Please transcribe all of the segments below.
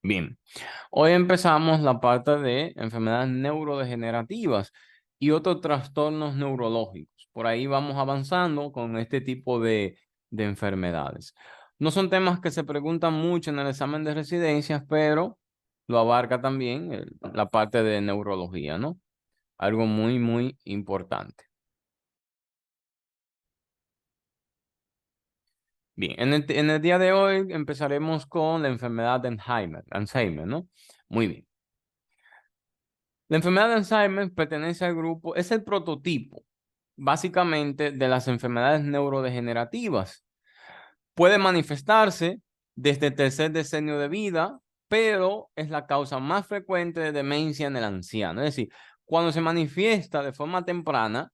Bien, hoy empezamos la parte de enfermedades neurodegenerativas y otros trastornos neurológicos. Por ahí vamos avanzando con este tipo de enfermedades. No son temas que se preguntan mucho en el examen de residencias, pero lo abarca también la parte de neurología, ¿no? Algo muy, muy importante. Bien, en el día de hoy empezaremos con la enfermedad de Alzheimer, ¿no? Muy bien. La enfermedad de Alzheimer pertenece al grupo, es el prototipo, básicamente, de las enfermedades neurodegenerativas. Puede manifestarse desde el tercer decenio de vida, pero es la causa más frecuente de demencia en el anciano. Es decir, cuando se manifiesta de forma temprana,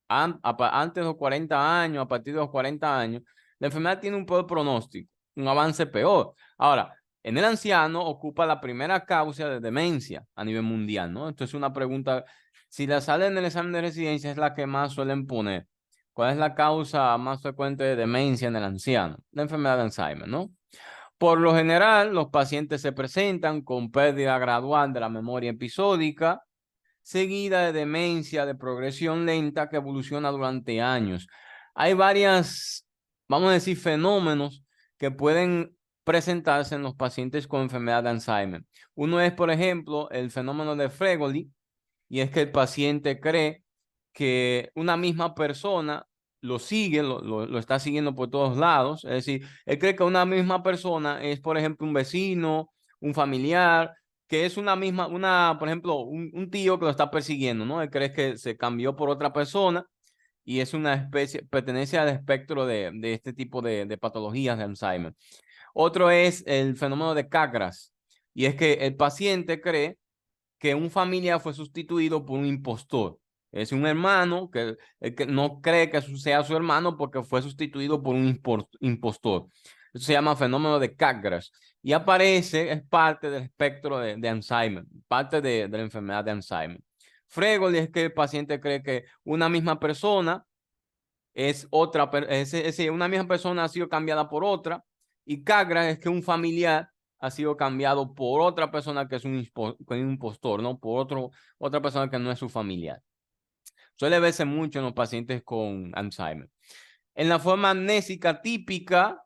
antes de los 40 años, a partir de los 40 años, la enfermedad tiene un peor pronóstico, un avance peor. Ahora, en el anciano ocupa la primera causa de demencia a nivel mundial, ¿no? Esto es una pregunta, si la sale en el examen de residencia es la que más suelen poner. ¿Cuál es la causa más frecuente de demencia en el anciano? La enfermedad de Alzheimer, ¿no? Por lo general, los pacientes se presentan con pérdida gradual de la memoria episódica, seguida de demencia de progresión lenta que evoluciona durante años. Hay varias, vamos a decir, fenómenos que pueden presentarse en los pacientes con enfermedad de Alzheimer. Uno es, por ejemplo, el fenómeno de Fregoli, y es que el paciente cree que una misma persona lo sigue, lo está siguiendo por todos lados. Es decir, él cree que una misma persona es, por ejemplo, un vecino, un familiar, que es una misma, por ejemplo, un tío que lo está persiguiendo, ¿no? Él cree que se cambió por otra persona y es una especie, pertenece al espectro de este tipo de patologías de Alzheimer. Otro es el fenómeno de Capgras, y es que el paciente cree que un familiar fue sustituido por un impostor. Es un hermano que no cree que sea su hermano porque fue sustituido por un impostor. Eso se llama fenómeno de Capgras y aparece, es parte del espectro de Alzheimer, parte de la enfermedad de Alzheimer. Fregoli es que el paciente cree que una misma persona es otra, una misma persona ha sido cambiada por otra, y Capgras es que un familiar ha sido cambiado por otra persona que es un impostor, ¿no? Por otra persona que no es su familiar. Suele verse mucho en los pacientes con Alzheimer. En la forma amnésica típica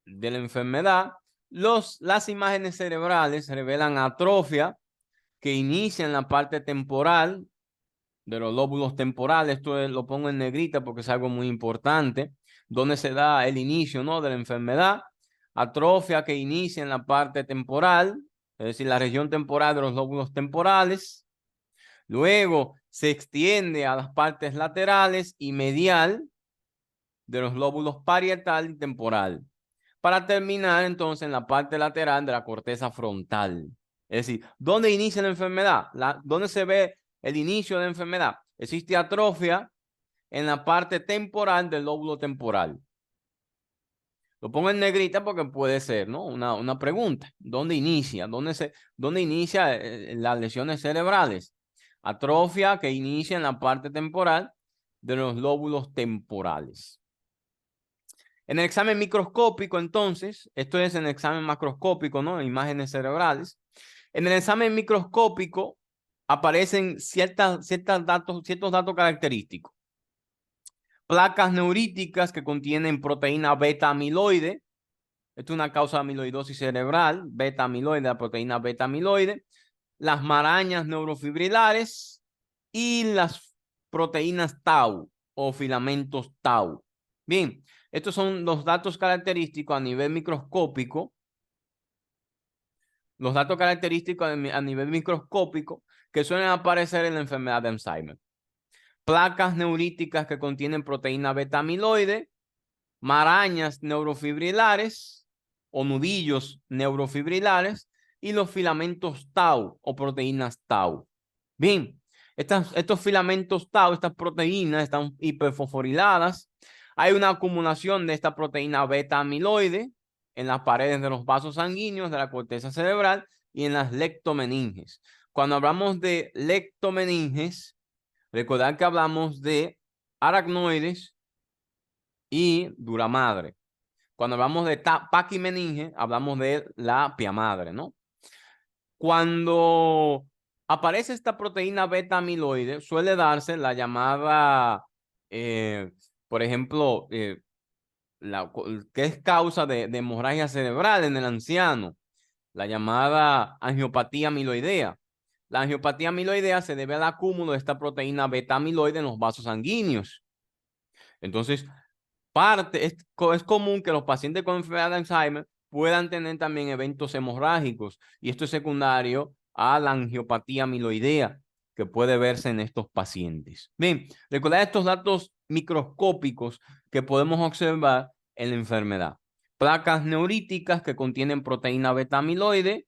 de la enfermedad, las imágenes cerebrales revelan atrofia que inicia en la parte temporal de los lóbulos temporales. Lo pongo en negrita porque es algo muy importante, donde se da el inicio, ¿no?, de la enfermedad. Atrofia que inicia en la parte temporal, es decir, la región temporal de los lóbulos temporales. Luego se extiende a las partes laterales y medial de los lóbulos parietal y temporal, para terminar entonces en la parte lateral de la corteza frontal. Es decir, ¿dónde inicia la enfermedad? ¿Dónde se ve el inicio de la enfermedad? Existe atrofia en la parte temporal del lóbulo temporal. Lo pongo en negrita porque puede ser, ¿no?, una pregunta. ¿Dónde inicia? ¿Dónde inicia las lesiones cerebrales? Atrofia que inicia en la parte temporal de los lóbulos temporales. En el examen microscópico, entonces, esto es en el examen macroscópico, ¿no?, imágenes cerebrales. En el examen microscópico aparecen ciertos datos característicos. Placas neuríticas que contienen proteína beta amiloide. Esto es una causa de amiloidosis cerebral, beta amiloide, la proteína beta amiloide. Las marañas neurofibrilares y las proteínas tau o filamentos tau. Bien, estos son los datos característicos a nivel microscópico. Los datos característicos a nivel microscópico que suelen aparecer en la enfermedad de Alzheimer. Placas neuríticas que contienen proteína beta amiloide, marañas neurofibrilares o nudillos neurofibrilares y los filamentos tau o proteínas tau. Bien, estos filamentos tau, estas proteínas están hiperfosforiladas. Hay una acumulación de esta proteína beta amiloide en las paredes de los vasos sanguíneos de la corteza cerebral y en las lectomeninges. Cuando hablamos de lectomeninges, recordad que hablamos de aracnoides y duramadre. Cuando hablamos de paquimeninge, hablamos de la pia madre, ¿no? Cuando aparece esta proteína beta amiloide, suele darse la llamada, por ejemplo, que es causa de hemorragia cerebral en el anciano, la llamada angiopatía amiloidea. La angiopatía amiloidea se debe al acúmulo de esta proteína beta amiloide en los vasos sanguíneos. Entonces, es común que los pacientes con enfermedad de Alzheimer puedan tener también eventos hemorrágicos, y esto es secundario a la angiopatía amiloidea que puede verse en estos pacientes. Bien, recordad estos datos microscópicos que podemos observar en la enfermedad. Placas neuríticas que contienen proteína beta amiloide,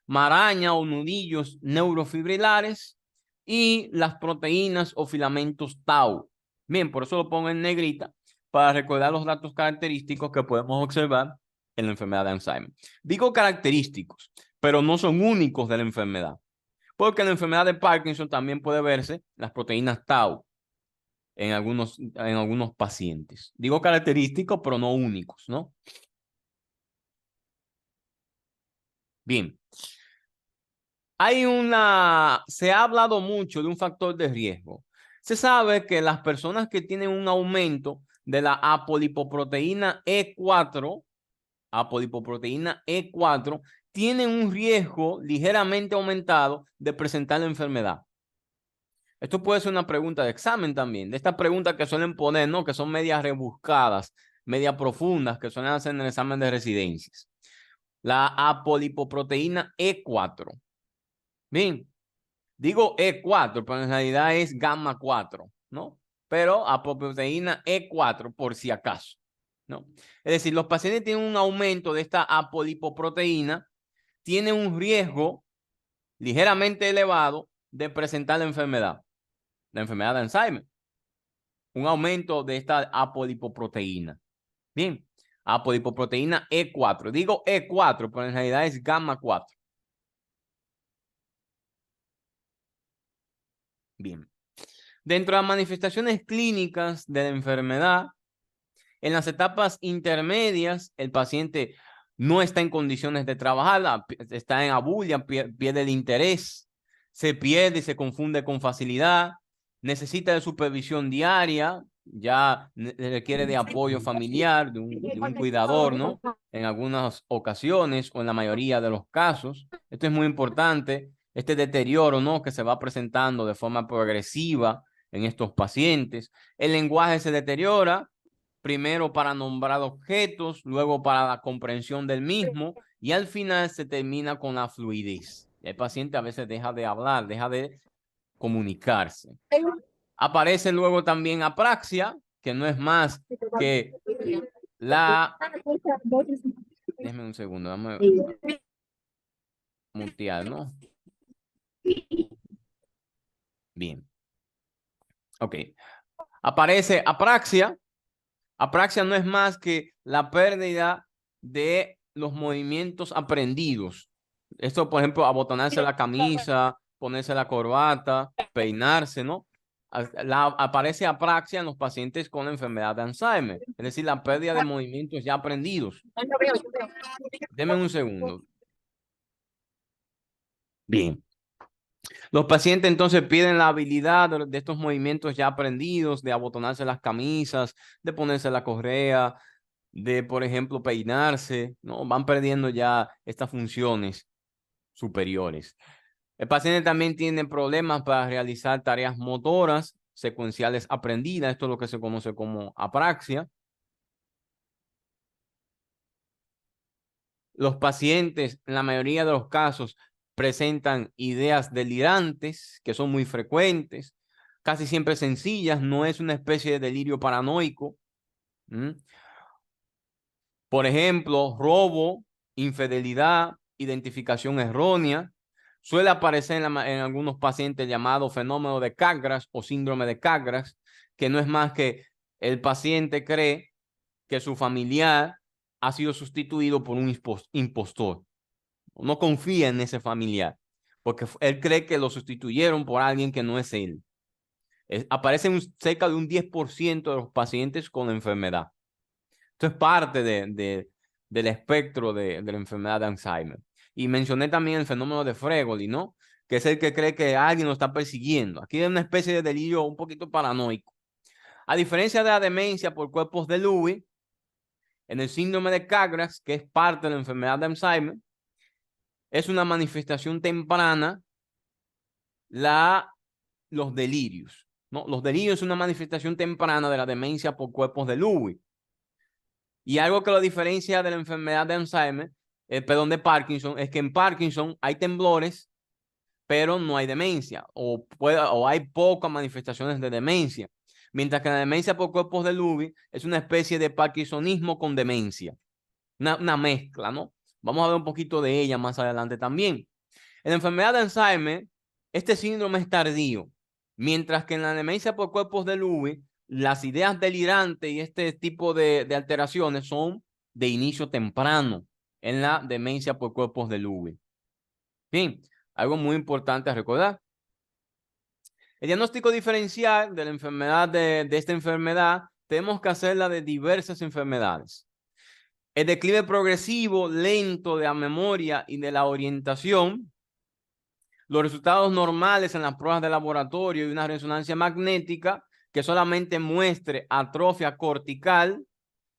maraña o nudillos neurofibrilares y las proteínas o filamentos tau. Bien, por eso lo pongo en negrita, para recordar los datos característicos que podemos observar en la enfermedad de Alzheimer. Digo característicos, pero no son únicos de la enfermedad, porque en la enfermedad de Parkinson también puede verse las proteínas tau en algunos pacientes. Digo característicos, pero no únicos, ¿no? Bien. Se ha hablado mucho de un factor de riesgo. Se sabe que las personas que tienen un aumento de la apolipoproteína E4, tienen un riesgo ligeramente aumentado de presentar la enfermedad. Esto puede ser una pregunta de examen también, de estas preguntas que suelen poner, ¿no? Que son medias rebuscadas, medias profundas, que suelen hacer en el examen de residencias. La apolipoproteína E4. Bien, digo E4, pero en realidad es gamma 4, ¿no? Pero apolipoproteína E4 por si acaso, ¿no? Es decir, los pacientes tienen un aumento de esta apolipoproteína, tienen un riesgo ligeramente elevado de presentar la enfermedad de Alzheimer. Un aumento de esta apolipoproteína. Bien, apolipoproteína E4. Digo E4, pero en realidad es gamma 4. Bien. Dentro de las manifestaciones clínicas de la enfermedad, en las etapas intermedias, el paciente no está en condiciones de trabajar, está en abulia, pierde el interés, se pierde y se confunde con facilidad, necesita de supervisión diaria, ya requiere de apoyo familiar, de un cuidador, ¿no? En algunas ocasiones o en la mayoría de los casos. Esto es muy importante, este deterioro, ¿no? Que se va presentando de forma progresiva en estos pacientes. El lenguaje se deteriora, primero para nombrar objetos, luego para la comprensión del mismo, y al final se termina con la fluidez. El paciente a veces deja de hablar, deja de comunicarse. Aparece luego también apraxia, que no es más que la... Déjeme un segundo, vamos a mutear, ¿no? Bien. Ok. Aparece apraxia. Apraxia no es más que la pérdida de los movimientos aprendidos. Esto, por ejemplo, abotonarse la camisa, ponerse la corbata, peinarse, ¿no? Aparece apraxia en los pacientes con la enfermedad de Alzheimer, es decir, la pérdida de movimientos ya aprendidos. Deme un segundo. Bien. Los pacientes entonces pierden la habilidad de estos movimientos ya aprendidos, de abotonarse las camisas, de ponerse la correa, de, por ejemplo, peinarse, ¿no? Van perdiendo ya estas funciones superiores. El paciente también tiene problemas para realizar tareas motoras secuenciales aprendidas. Esto es lo que se conoce como apraxia. Los pacientes, en la mayoría de los casos, presentan ideas delirantes, que son muy frecuentes, casi siempre sencillas, no es una especie de delirio paranoico. Por ejemplo, robo, infidelidad, identificación errónea. Suele aparecer en algunos pacientes llamado fenómeno de Capgras o síndrome de Capgras, que no es más que el paciente cree que su familiar ha sido sustituido por un impostor. No confía en ese familiar, porque él cree que lo sustituyeron por alguien que no es él. Aparece cerca de un 10% de los pacientes con la enfermedad. Esto es parte del espectro de la enfermedad de Alzheimer. Y mencioné también el fenómeno de Fregoli, ¿no? Que es el que cree que alguien lo está persiguiendo. Aquí hay una especie de delirio un poquito paranoico. A diferencia de la demencia por cuerpos de Lewy, en el síndrome de Capgras, que es parte de la enfermedad de Alzheimer, es una manifestación temprana los delirios, ¿no? Los delirios es una manifestación temprana de la demencia por cuerpos de Lewy. Y algo que lo diferencia de la enfermedad de Alzheimer, perdón, de Parkinson, es que en Parkinson hay temblores, pero no hay demencia, o hay pocas manifestaciones de demencia. Mientras que la demencia por cuerpos de Lewy es una especie de parkinsonismo con demencia. Una mezcla, ¿no? Vamos a ver un poquito de ella más adelante también. En la enfermedad de Alzheimer, este síndrome es tardío, mientras que en la demencia por cuerpos de Lewy, las ideas delirantes y este tipo de alteraciones son de inicio temprano en la demencia por cuerpos de Lewy. Bien, algo muy importante a recordar. El diagnóstico diferencial de la enfermedad de esta enfermedad, tenemos que hacerla de diversas enfermedades. El declive progresivo, lento de la memoria y de la orientación, los resultados normales en las pruebas de laboratorio y una resonancia magnética que solamente muestre atrofia cortical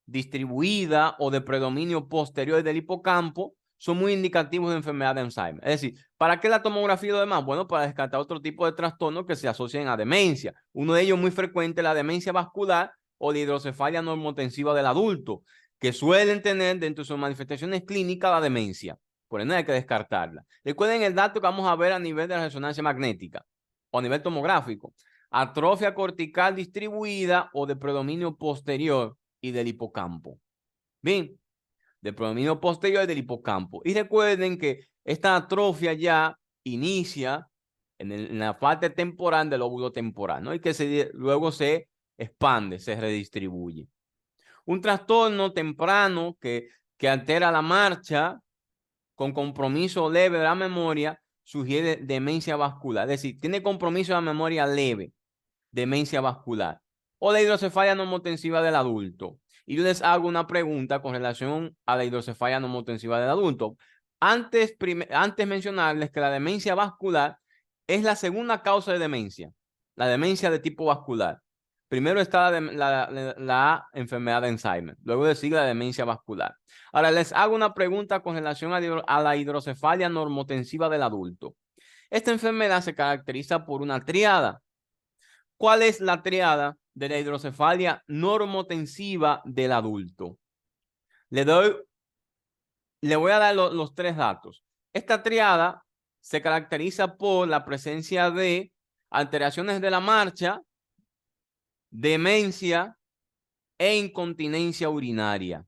distribuida o de predominio posterior del hipocampo son muy indicativos de enfermedad de Alzheimer. Es decir, ¿para qué la tomografía y lo demás? Bueno, para descartar otro tipo de trastornos que se asocian a demencia. Uno de ellos muy frecuente, la demencia vascular o la hidrocefalia normotensiva del adulto, que suelen tener dentro de sus manifestaciones clínicas la demencia. Por ende, hay que descartarla. Recuerden el dato que vamos a ver a nivel de la resonancia magnética o a nivel tomográfico. Atrofia cortical distribuida o de predominio posterior y del hipocampo. Bien, del predominio posterior y del hipocampo. Y recuerden que esta atrofia ya inicia en la parte temporal del óvulo temporal, ¿no? Y que luego se expande, se redistribuye. Un trastorno temprano que altera la marcha con compromiso leve de la memoria sugiere demencia vascular. Es decir, tiene compromiso de la memoria leve, demencia vascular. O la hidrocefalia normotensiva del adulto. Y yo les hago una pregunta con relación a la hidrocefalia normotensiva del adulto. Antes mencionarles que la demencia vascular es la segunda causa de demencia, la demencia de tipo vascular. Primero está la enfermedad de Alzheimer, luego de sigue la demencia vascular. Ahora les hago una pregunta con relación a la hidrocefalia normotensiva del adulto. Esta enfermedad se caracteriza por una triada. ¿Cuál es la triada de la hidrocefalia normotensiva del adulto? Le voy a dar los tres datos. Esta triada se caracteriza por la presencia de alteraciones de la marcha, demencia e incontinencia urinaria.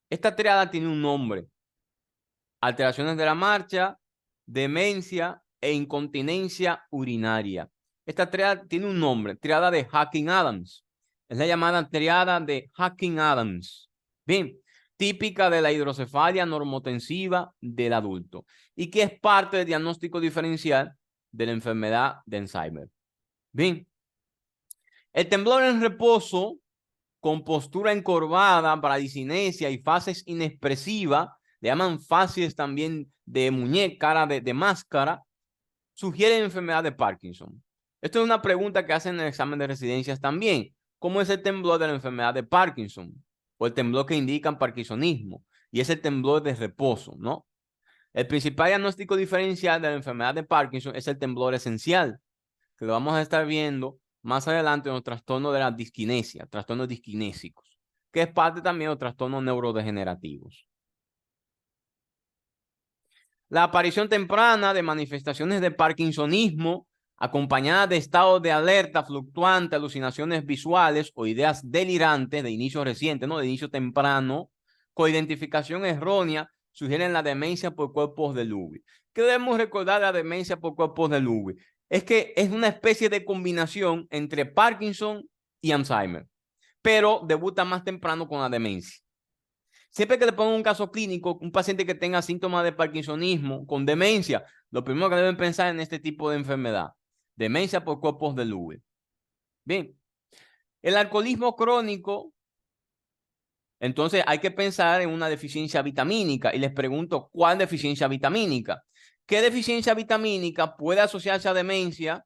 Esta triada tiene un nombre: alteraciones de la marcha, demencia e incontinencia urinaria. Esta triada tiene un nombre, triada de Hawking-Adams. Es la llamada triada de Hawking-Adams. Bien, típica de la hidrocefalia normotensiva del adulto y que es parte del diagnóstico diferencial de la enfermedad de Alzheimer. Bien, el temblor en reposo con postura encorvada, bradicinesia y fases inexpresivas, le llaman fases también de muñeca, cara de máscara, sugieren enfermedad de Parkinson. Esto es una pregunta que hacen en el examen de residencias también. ¿Cómo es el temblor de la enfermedad de Parkinson? O el temblor que indican parkinsonismo. Y es el temblor de reposo, ¿no? El principal diagnóstico diferencial de la enfermedad de Parkinson es el temblor esencial, que lo vamos a estar viendo más adelante en los trastornos de la disquinesia, trastornos disquinésicos, que es parte también de los trastornos neurodegenerativos. La aparición temprana de manifestaciones de parkinsonismo acompañada de estados de alerta fluctuante, alucinaciones visuales o ideas delirantes de inicio reciente, ¿no? De inicio temprano, con identificación errónea, sugieren la demencia por cuerpos de Lewy. ¿Qué debemos recordar de la demencia por cuerpos de Lewy? Es que es una especie de combinación entre Parkinson y Alzheimer, pero debuta más temprano con la demencia. Siempre que le pongan un caso clínico, un paciente que tenga síntomas de parkinsonismo con demencia, lo primero que deben pensar en este tipo de enfermedad: demencia por cuerpos de Lewy. Bien, el alcoholismo crónico Entonces hay que pensar en una deficiencia vitamínica y les pregunto, ¿cuál deficiencia vitamínica? ¿Qué deficiencia vitamínica puede asociarse a demencia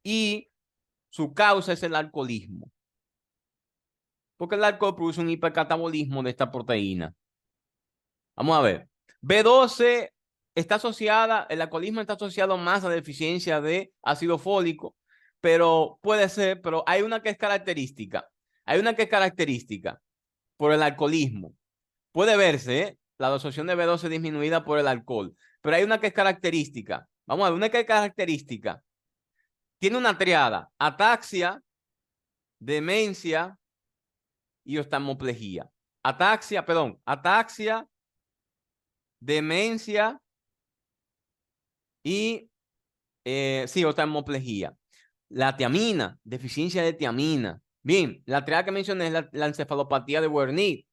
y su causa es el alcoholismo? Porque el alcohol produce un hipercatabolismo de esta proteína. Vamos a ver. B12 está asociada, el alcoholismo está asociado más a deficiencia de ácido fólico, pero puede ser, pero hay una que es característica. Hay una que es característica por el alcoholismo. Puede verse, la absorción de B12 disminuida por el alcohol, pero hay una que es característica. Vamos a ver, una que es característica. Tiene una triada: ataxia, demencia y oftalmoplejía. Ataxia, demencia y sí, oftalmoplejía. La tiamina, deficiencia de tiamina. Bien, la triada que mencioné es la encefalopatía de Wernicke,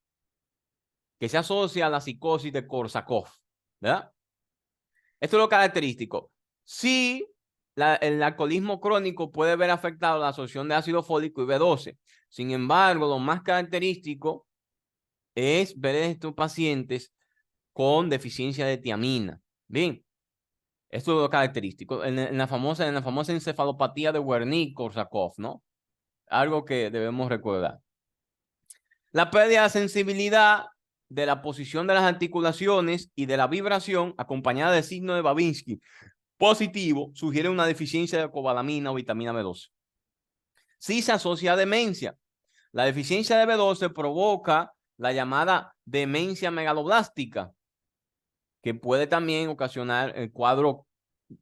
que se asocia a la psicosis de Korsakoff, ¿verdad? Esto es lo característico. Sí, el alcoholismo crónico puede ver afectado la absorción de ácido fólico y B12. Sin embargo, lo más característico es ver en estos pacientes con deficiencia de tiamina. Bien, esto es lo característico. En la famosa encefalopatía de Wernicke-Korsakoff, ¿no? Algo que debemos recordar. La pérdida de sensibilidad de la posición de las articulaciones y de la vibración, acompañada del signo de Babinski positivo, sugiere una deficiencia de cobalamina o vitamina B12. Sí se asocia a demencia. La deficiencia de B12 provoca la llamada demencia megaloblástica, que puede también ocasionar el cuadro,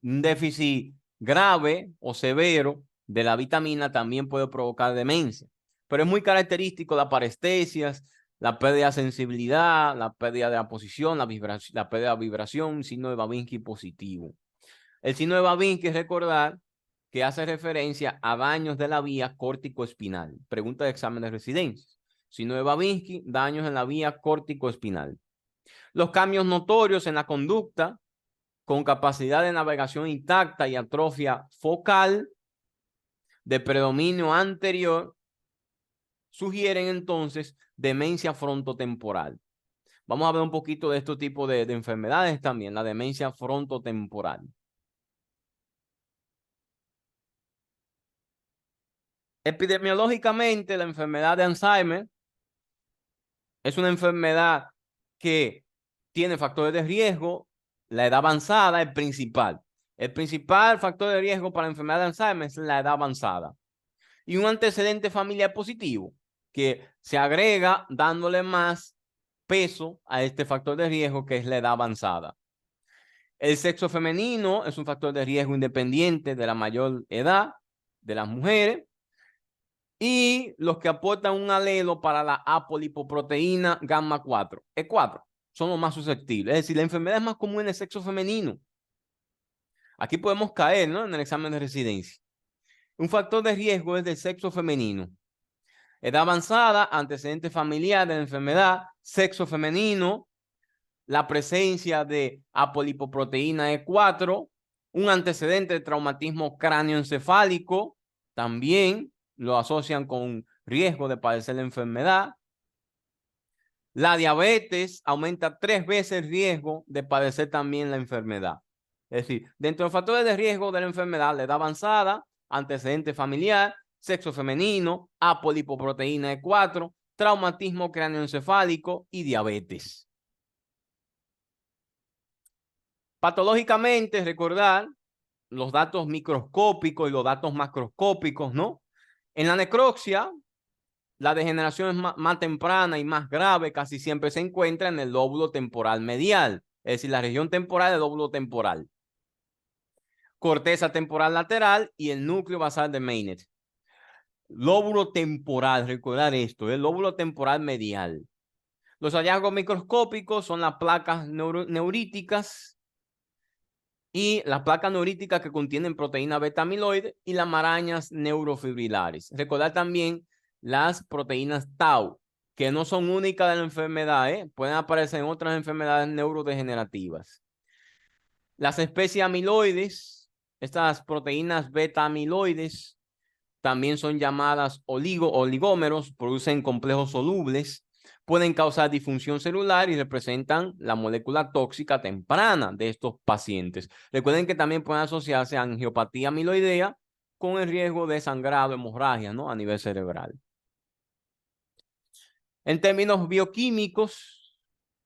un déficit grave o severo de la vitamina también puede provocar demencia. Pero es muy característico las parestesias, la pérdida de sensibilidad, la pérdida de la posición, la pérdida de vibración, signo de Babinski positivo. El signo de Babinski es recordar que hace referencia a daños de la vía córtico-espinal. Pregunta de examen de residencia. Signo de Babinski, daños en la vía córtico-espinal. Los cambios notorios en la conducta, con capacidad de navegación intacta y atrofia focal de predominio anterior, sugieren entonces demencia frontotemporal. Vamos a ver un poquito de este tipo de enfermedades también, la demencia frontotemporal. Epidemiológicamente, la enfermedad de Alzheimer es una enfermedad que tiene factores de riesgo. La edad avanzada es principal. El principal factor de riesgo para la enfermedad de Alzheimer es la edad avanzada. Y un antecedente familiar positivo que se agrega dándole más peso a este factor de riesgo que es la edad avanzada. El sexo femenino es un factor de riesgo independiente de la mayor edad de las mujeres. Y los que aportan un alelo para la apolipoproteína gamma 4, E4, son los más susceptibles. Es decir, la enfermedad es más común en el sexo femenino. Aquí podemos caer, ¿no?, en el examen de residencia. Un factor de riesgo es del sexo femenino. Edad avanzada, antecedente familiar de la enfermedad, sexo femenino, la presencia de apolipoproteína E4, un antecedente de traumatismo cráneoencefálico, también lo asocian con riesgo de padecer la enfermedad. La diabetes aumenta 3 veces el riesgo de padecer también la enfermedad. Es decir, dentro de los factores de riesgo de la enfermedad, la edad avanzada, antecedente familiar, sexo femenino, apolipoproteína E4, traumatismo cráneoencefálico y diabetes. Patológicamente, recordar los datos microscópicos y los datos macroscópicos, ¿no? En la necropsia, la degeneración es más temprana y más grave, casi siempre se encuentra en el lóbulo temporal medial, es decir, la región temporal del lóbulo temporal. Corteza temporal lateral y el núcleo basal de Maynard. Lóbulo temporal, recordar esto, el lóbulo temporal medial. Los hallazgos microscópicos son las placas neuríticas y las placas neuríticas que contienen proteína beta amiloide y las marañas neurofibrilares. Recordar también las proteínas tau, que no son únicas de la enfermedad, pueden aparecer en otras enfermedades neurodegenerativas. Las especies amiloides, estas proteínas beta amiloides, también son llamadas oligómeros, producen complejos solubles, pueden causar disfunción celular y representan la molécula tóxica temprana de estos pacientes. Recuerden que también pueden asociarse a angiopatía amiloidea con el riesgo de sangrado, hemorragia, ¿no? A nivel cerebral. En términos bioquímicos,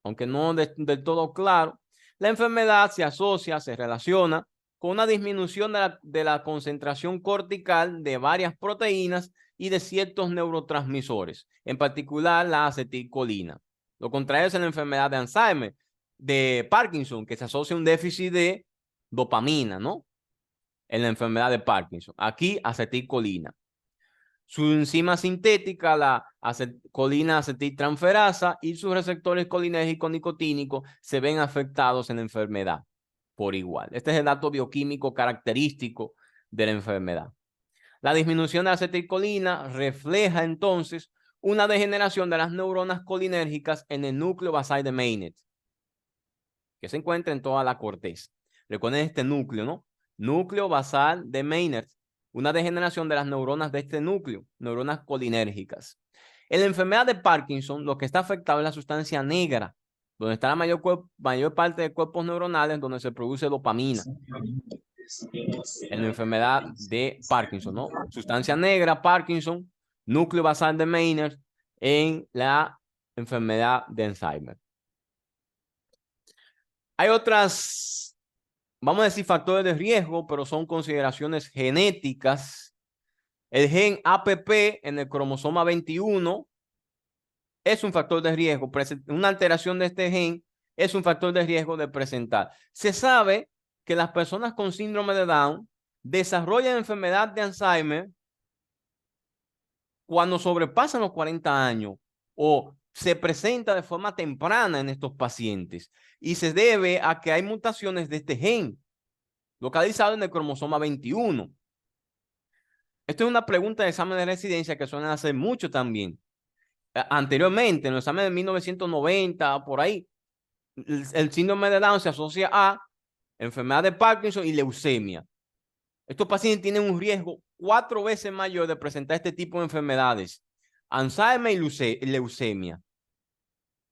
aunque no del todo claro, la enfermedad se asocia, se relaciona con una disminución de la concentración cortical de varias proteínas y de ciertos neurotransmisores, en particular la acetilcolina. Lo contrario es en la enfermedad de Alzheimer, de Parkinson, que se asocia a un déficit de dopamina, ¿no? En la enfermedad de Parkinson. Aquí, acetilcolina. Su enzima sintética, la colina acetiltransferasa, y sus receptores colinérgicos nicotínicos se ven afectados en la enfermedad por igual. Este es el dato bioquímico característico de la enfermedad. La disminución de la acetilcolina refleja entonces una degeneración de las neuronas colinérgicas en el núcleo basal de Maynard, que se encuentra en toda la corteza. Recuerden este núcleo, ¿no? Núcleo basal de Maynard. Una degeneración de las neuronas de este núcleo, neuronas colinérgicas. En la enfermedad de Parkinson, lo que está afectado es la sustancia negra, donde está la mayor parte de cuerpos neuronales, donde se produce dopamina. En la enfermedad de Parkinson, ¿no? Sustancia negra, Parkinson, núcleo basal de Maynard, en la enfermedad de Alzheimer. Hay otras, vamos a decir, factores de riesgo, pero son consideraciones genéticas. El gen APP en el cromosoma 21 es un factor de riesgo. Una alteración de este gen es un factor de riesgo de presentar. Se sabe que las personas con síndrome de Down desarrollan enfermedad de Alzheimer cuando sobrepasan los 40 años o se presenta de forma temprana en estos pacientes, y se debe a que hay mutaciones de este gen localizado en el cromosoma 21. Esto es una pregunta de examen de residencia que suelen hacer mucho también. Anteriormente, en el examen de 1990, por ahí, el síndrome de Down se asocia a enfermedad de Parkinson y leucemia. Estos pacientes tienen un riesgo 4 veces mayor de presentar este tipo de enfermedades: Alzheimer y leucemia.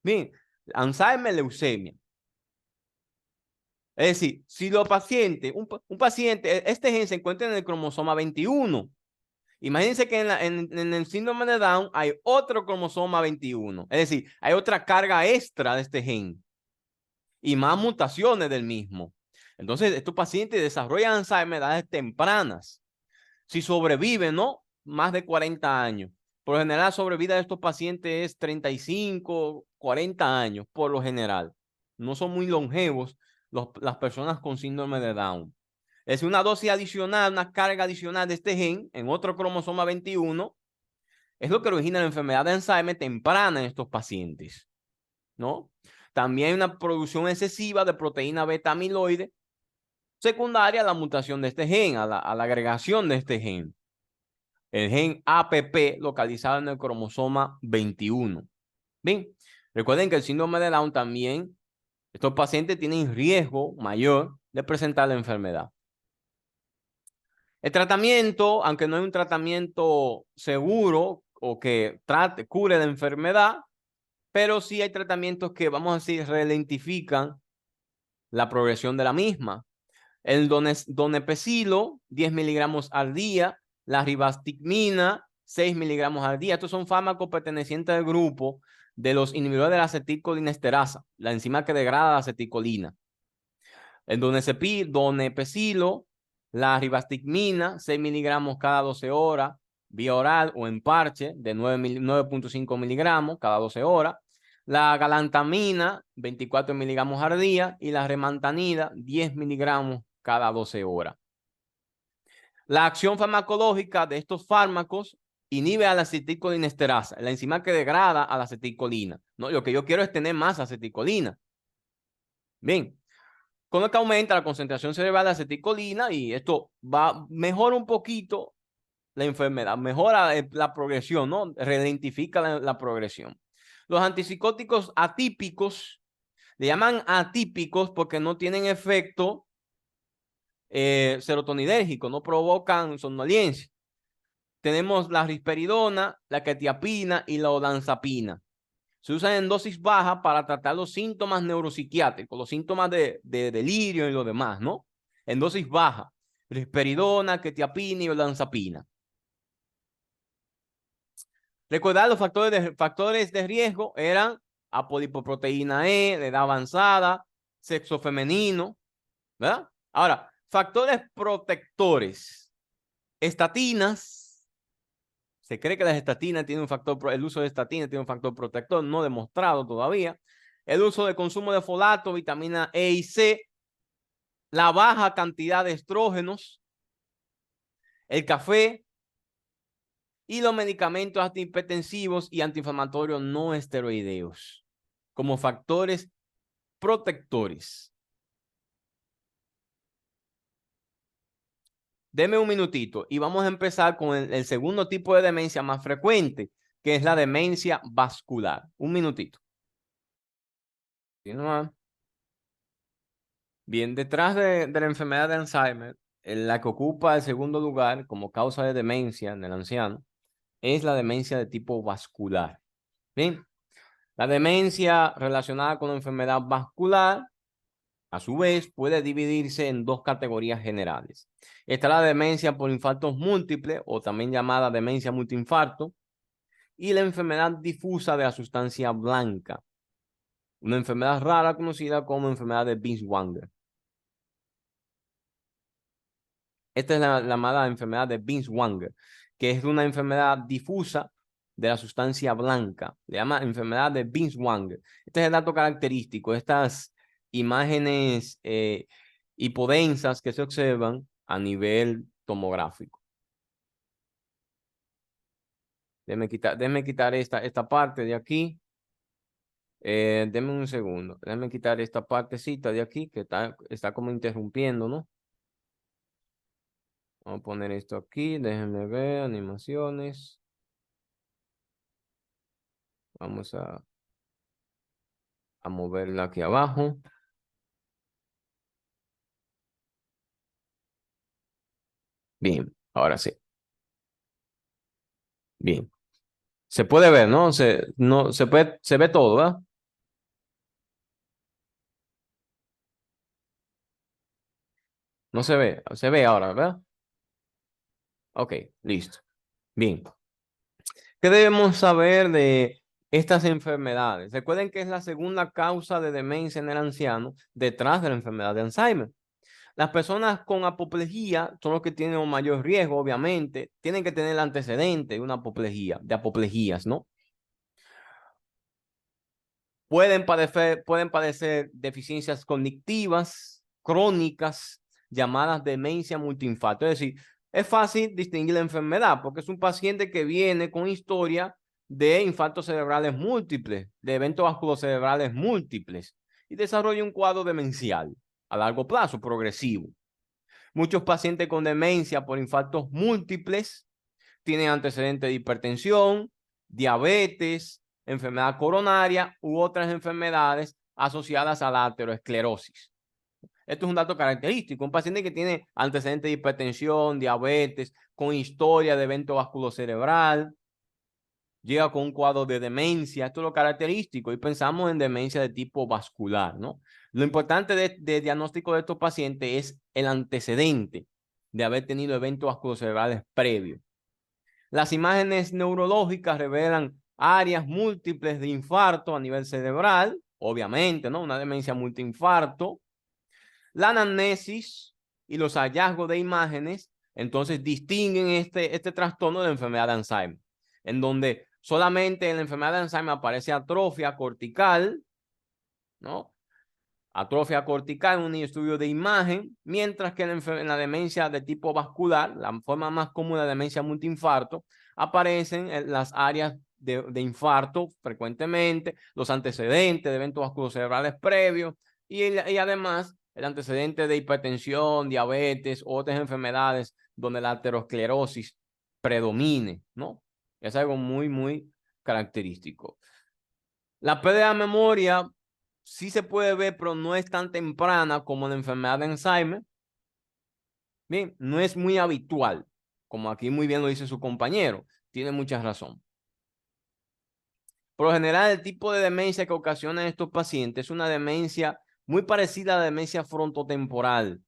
Bien, Alzheimer, leucemia. Es decir, si los pacientes, un paciente, este gen se encuentra en el cromosoma 21. Imagínense que en el síndrome de Down hay otro cromosoma 21. Es decir, hay otra carga extra de este gen y más mutaciones del mismo. Entonces, estos pacientes desarrollan Alzheimer a edades tempranas. Si sobreviven, ¿no? Más de 40 años. Por lo general, la sobrevida de estos pacientes es 35, 40 años, por lo general. No son muy longevos las personas con síndrome de Down. Es una dosis adicional, una carga adicional de este gen en otro cromosoma 21, es lo que origina la enfermedad de Alzheimer temprana en estos pacientes, ¿no? También hay una producción excesiva de proteína beta amiloide secundaria a la mutación de este gen, a la agregación de este gen. El gen APP localizado en el cromosoma 21. Bien, recuerden que el síndrome de Down también, estos pacientes tienen riesgo mayor de presentar la enfermedad. El tratamiento, aunque no hay un tratamiento seguro o que cure la enfermedad, pero sí hay tratamientos que, vamos a decir, ralentifican la progresión de la misma. El donepezilo, 10 miligramos al día, la ribastigmina, 6 miligramos al día. Estos son fármacos pertenecientes al grupo de los inhibidores de la acetilcolinesterasa, la enzima que degrada la acetilcolina. El donepezilo, la ribastigmina, 6 miligramos cada 12 horas, vía oral o en parche de 9.5 miligramos cada 12 horas. La galantamina, 24 miligramos al día, y la remantanida, 10 miligramos cada 12 horas. La acción farmacológica de estos fármacos inhibe a la acetilcolinesterasa, la enzima que degrada a la acetilcolina. No, lo que yo quiero es tener más acetilcolina. Bien. Con lo que aumenta la concentración cerebral de acetilcolina, y esto mejora un poquito la enfermedad, mejora la progresión, ¿no? Ralentifica la progresión. Los antipsicóticos atípicos, le llaman atípicos porque no tienen efecto serotoninérgico, no provocan somnolencia. tenemos la risperidona, la quetiapina y la olanzapina. Se usan en dosis baja para tratar los síntomas neuropsiquiátricos, los síntomas de delirio y lo demás, ¿no? En dosis baja. Risperidona, quetiapina y olanzapina. Recordar los factores de riesgo eran apolipoproteína E, de edad avanzada, sexo femenino, ¿verdad? Ahora, factores protectores. Estatinas. Se cree que las estatinas tienen un factor, el uso de estatinas tiene un factor protector, no demostrado todavía. El uso de consumo de folato, vitamina E y C, la baja cantidad de estrógenos, el café y los medicamentos antihipertensivos y antiinflamatorios no esteroideos como factores protectores. Deme un minutito y vamos a empezar con el segundo tipo de demencia más frecuente, que es la demencia vascular. Un minutito. Bien, detrás de la enfermedad de Alzheimer, la que ocupa el segundo lugar como causa de demencia en el anciano, es la demencia de tipo vascular. Bien, la demencia relacionada con la enfermedad vascular, a su vez, puede dividirse en dos categorías generales. Está la demencia por infartos múltiples, o también llamada demencia multiinfarto, y la enfermedad difusa de la sustancia blanca, una enfermedad rara conocida como enfermedad de Binswanger. Esta es la llamada enfermedad de Binswanger, que es una enfermedad difusa de la sustancia blanca. Le llama enfermedad de Binswanger. Este es el dato característico. Estas imágenes hipodensas que se observan a nivel tomográfico. Déjeme quitar esta parte de aquí. Deme un segundo. Déjeme quitar esta partecita de aquí que está como interrumpiendo, ¿no? Vamos a poner esto aquí. Déjenme ver. Animaciones. Vamos a moverla aquí abajo. Bien, ahora sí. Bien. Se puede ver, ¿no? Se ve todo, ¿verdad? No se ve. Se ve ahora, ¿verdad? Ok, listo. Bien. ¿Qué debemos saber de estas enfermedades? Recuerden que es la segunda causa de demencia en el anciano detrás de la enfermedad de Alzheimer. Las personas con apoplejía son los que tienen un mayor riesgo, obviamente. Tienen que tener el antecedente de una apoplejía, de apoplejías, ¿no? Pueden padecer deficiencias cognitivas crónicas llamadas demencia multiinfarto. Es decir, es fácil distinguir la enfermedad porque es un paciente que viene con historia de infartos cerebrales múltiples, de eventos vasculocerebrales múltiples y desarrolla un cuadro demencial a largo plazo, progresivo. Muchos pacientes con demencia por infartos múltiples tienen antecedentes de hipertensión, diabetes, enfermedad coronaria u otras enfermedades asociadas a la aterosclerosis. Esto es un dato característico. Un paciente que tiene antecedentes de hipertensión, diabetes, con historia de evento vasculocerebral, llega con un cuadro de demencia. Esto es lo característico y pensamos en demencia de tipo vascular, ¿no? Lo importante de diagnóstico de estos pacientes es el antecedente de haber tenido eventos vasculocerebrales previos. Las imágenes neurológicas revelan áreas múltiples de infarto a nivel cerebral, obviamente, ¿no? Una demencia multiinfarto. La anamnesis y los hallazgos de imágenes, entonces distinguen este trastorno de la enfermedad de Alzheimer, en donde solamente en la enfermedad de Alzheimer aparece atrofia cortical, ¿no? Atrofia cortical en un estudio de imagen, mientras que en la demencia de tipo vascular, la forma más común de demencia multiinfarto, aparecen en las áreas de infarto frecuentemente, los antecedentes de eventos vasculocerebrales previos y además el antecedente de hipertensión, diabetes, otras enfermedades donde la aterosclerosis predomine, ¿no? Es algo muy, muy característico. La pérdida de memoria sí se puede ver, pero no es tan temprana como la enfermedad de Alzheimer. Bien, no es muy habitual. como aquí muy bien lo dice su compañero. Tiene mucha razón. Por lo general, el tipo de demencia que ocasiona en estos pacientes es una demencia muy parecida a la demencia frontotemporal.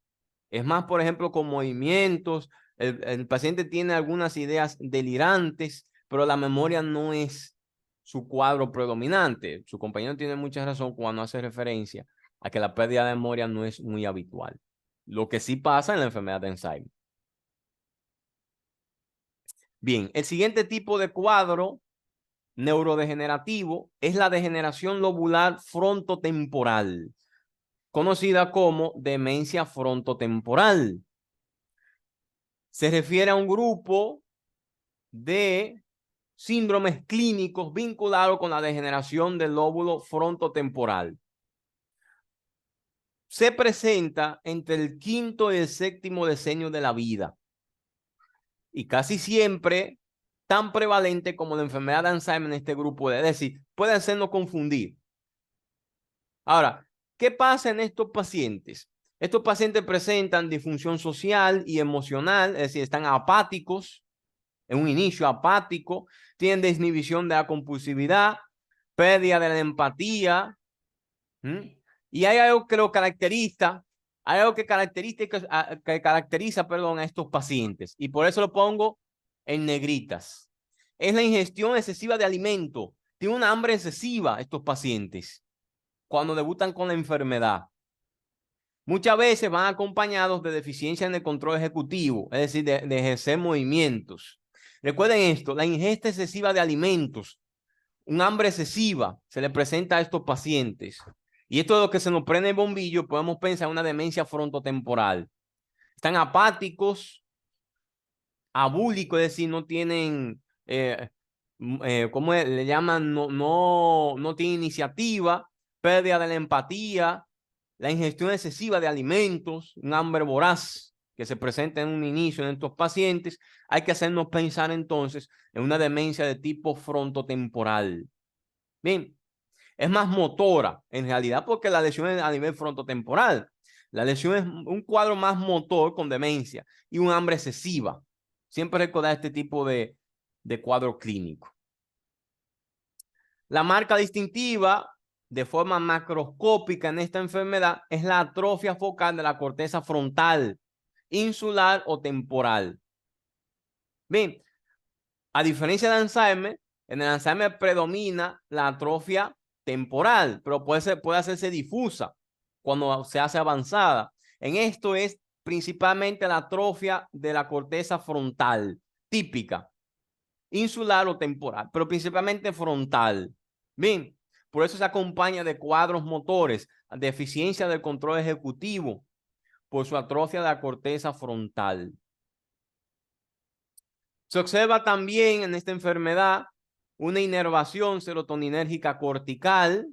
Es más, por ejemplo, con movimientos. El paciente tiene algunas ideas delirantes, pero la memoria no es su cuadro predominante. Su compañero tiene mucha razón cuando hace referencia a que la pérdida de memoria no es muy habitual. Lo que sí pasa en la enfermedad de Alzheimer. Bien, el siguiente tipo de cuadro neurodegenerativo es la degeneración lobular frontotemporal, conocida como demencia frontotemporal. Se refiere a un grupo de síndromes clínicos vinculados con la degeneración del lóbulo frontotemporal. Se presenta entre el quinto y el séptimo decenio de la vida y casi siempre tan prevalente como la enfermedad de Alzheimer en este grupo. Es decir, puede hacernos confundir. Ahora, ¿qué pasa en estos pacientes? Estos pacientes presentan disfunción social y emocional, es decir, están apáticos, en un inicio apático, tienen desinhibición de la compulsividad, pérdida de la empatía, y hay algo que lo caracteriza, hay algo que caracteriza, a estos pacientes, y por eso lo pongo en negritas. Es la ingestión excesiva de alimento. Tienen una hambre excesiva estos pacientes cuando debutan con la enfermedad. Muchas veces van acompañados de deficiencia en el control ejecutivo, es decir, de ejercer movimientos. Recuerden esto, la ingesta excesiva de alimentos, un hambre excesiva se le presenta a estos pacientes. Y esto es lo que se nos prende el bombillo, podemos pensar en una demencia frontotemporal. Están apáticos, abúlicos, es decir, no tienen, ¿cómo le llaman? No tienen iniciativa, pérdida de la empatía, la ingestión excesiva de alimentos, un hambre voraz que se presenta en un inicio en estos pacientes. Hay que hacernos pensar entonces en una demencia de tipo frontotemporal. Bien, es más motora en realidad porque la lesión es a nivel frontotemporal. La lesión es un cuadro más motor con demencia y un hambre excesiva. Siempre recordar este tipo de cuadro clínico. La marca distintiva de forma macroscópica en esta enfermedad es la atrofia focal de la corteza frontal, insular o temporal. Bien, a diferencia de Alzheimer, en el Alzheimer predomina la atrofia temporal, pero puede hacerse difusa cuando se hace avanzada. En esto es principalmente la atrofia de la corteza frontal, típica, insular o temporal, pero principalmente frontal. Bien, por eso se acompaña de cuadros motores, deficiencia del control ejecutivo, por su atrofia de la corteza frontal. Se observa también en esta enfermedad una inervación serotoninérgica cortical,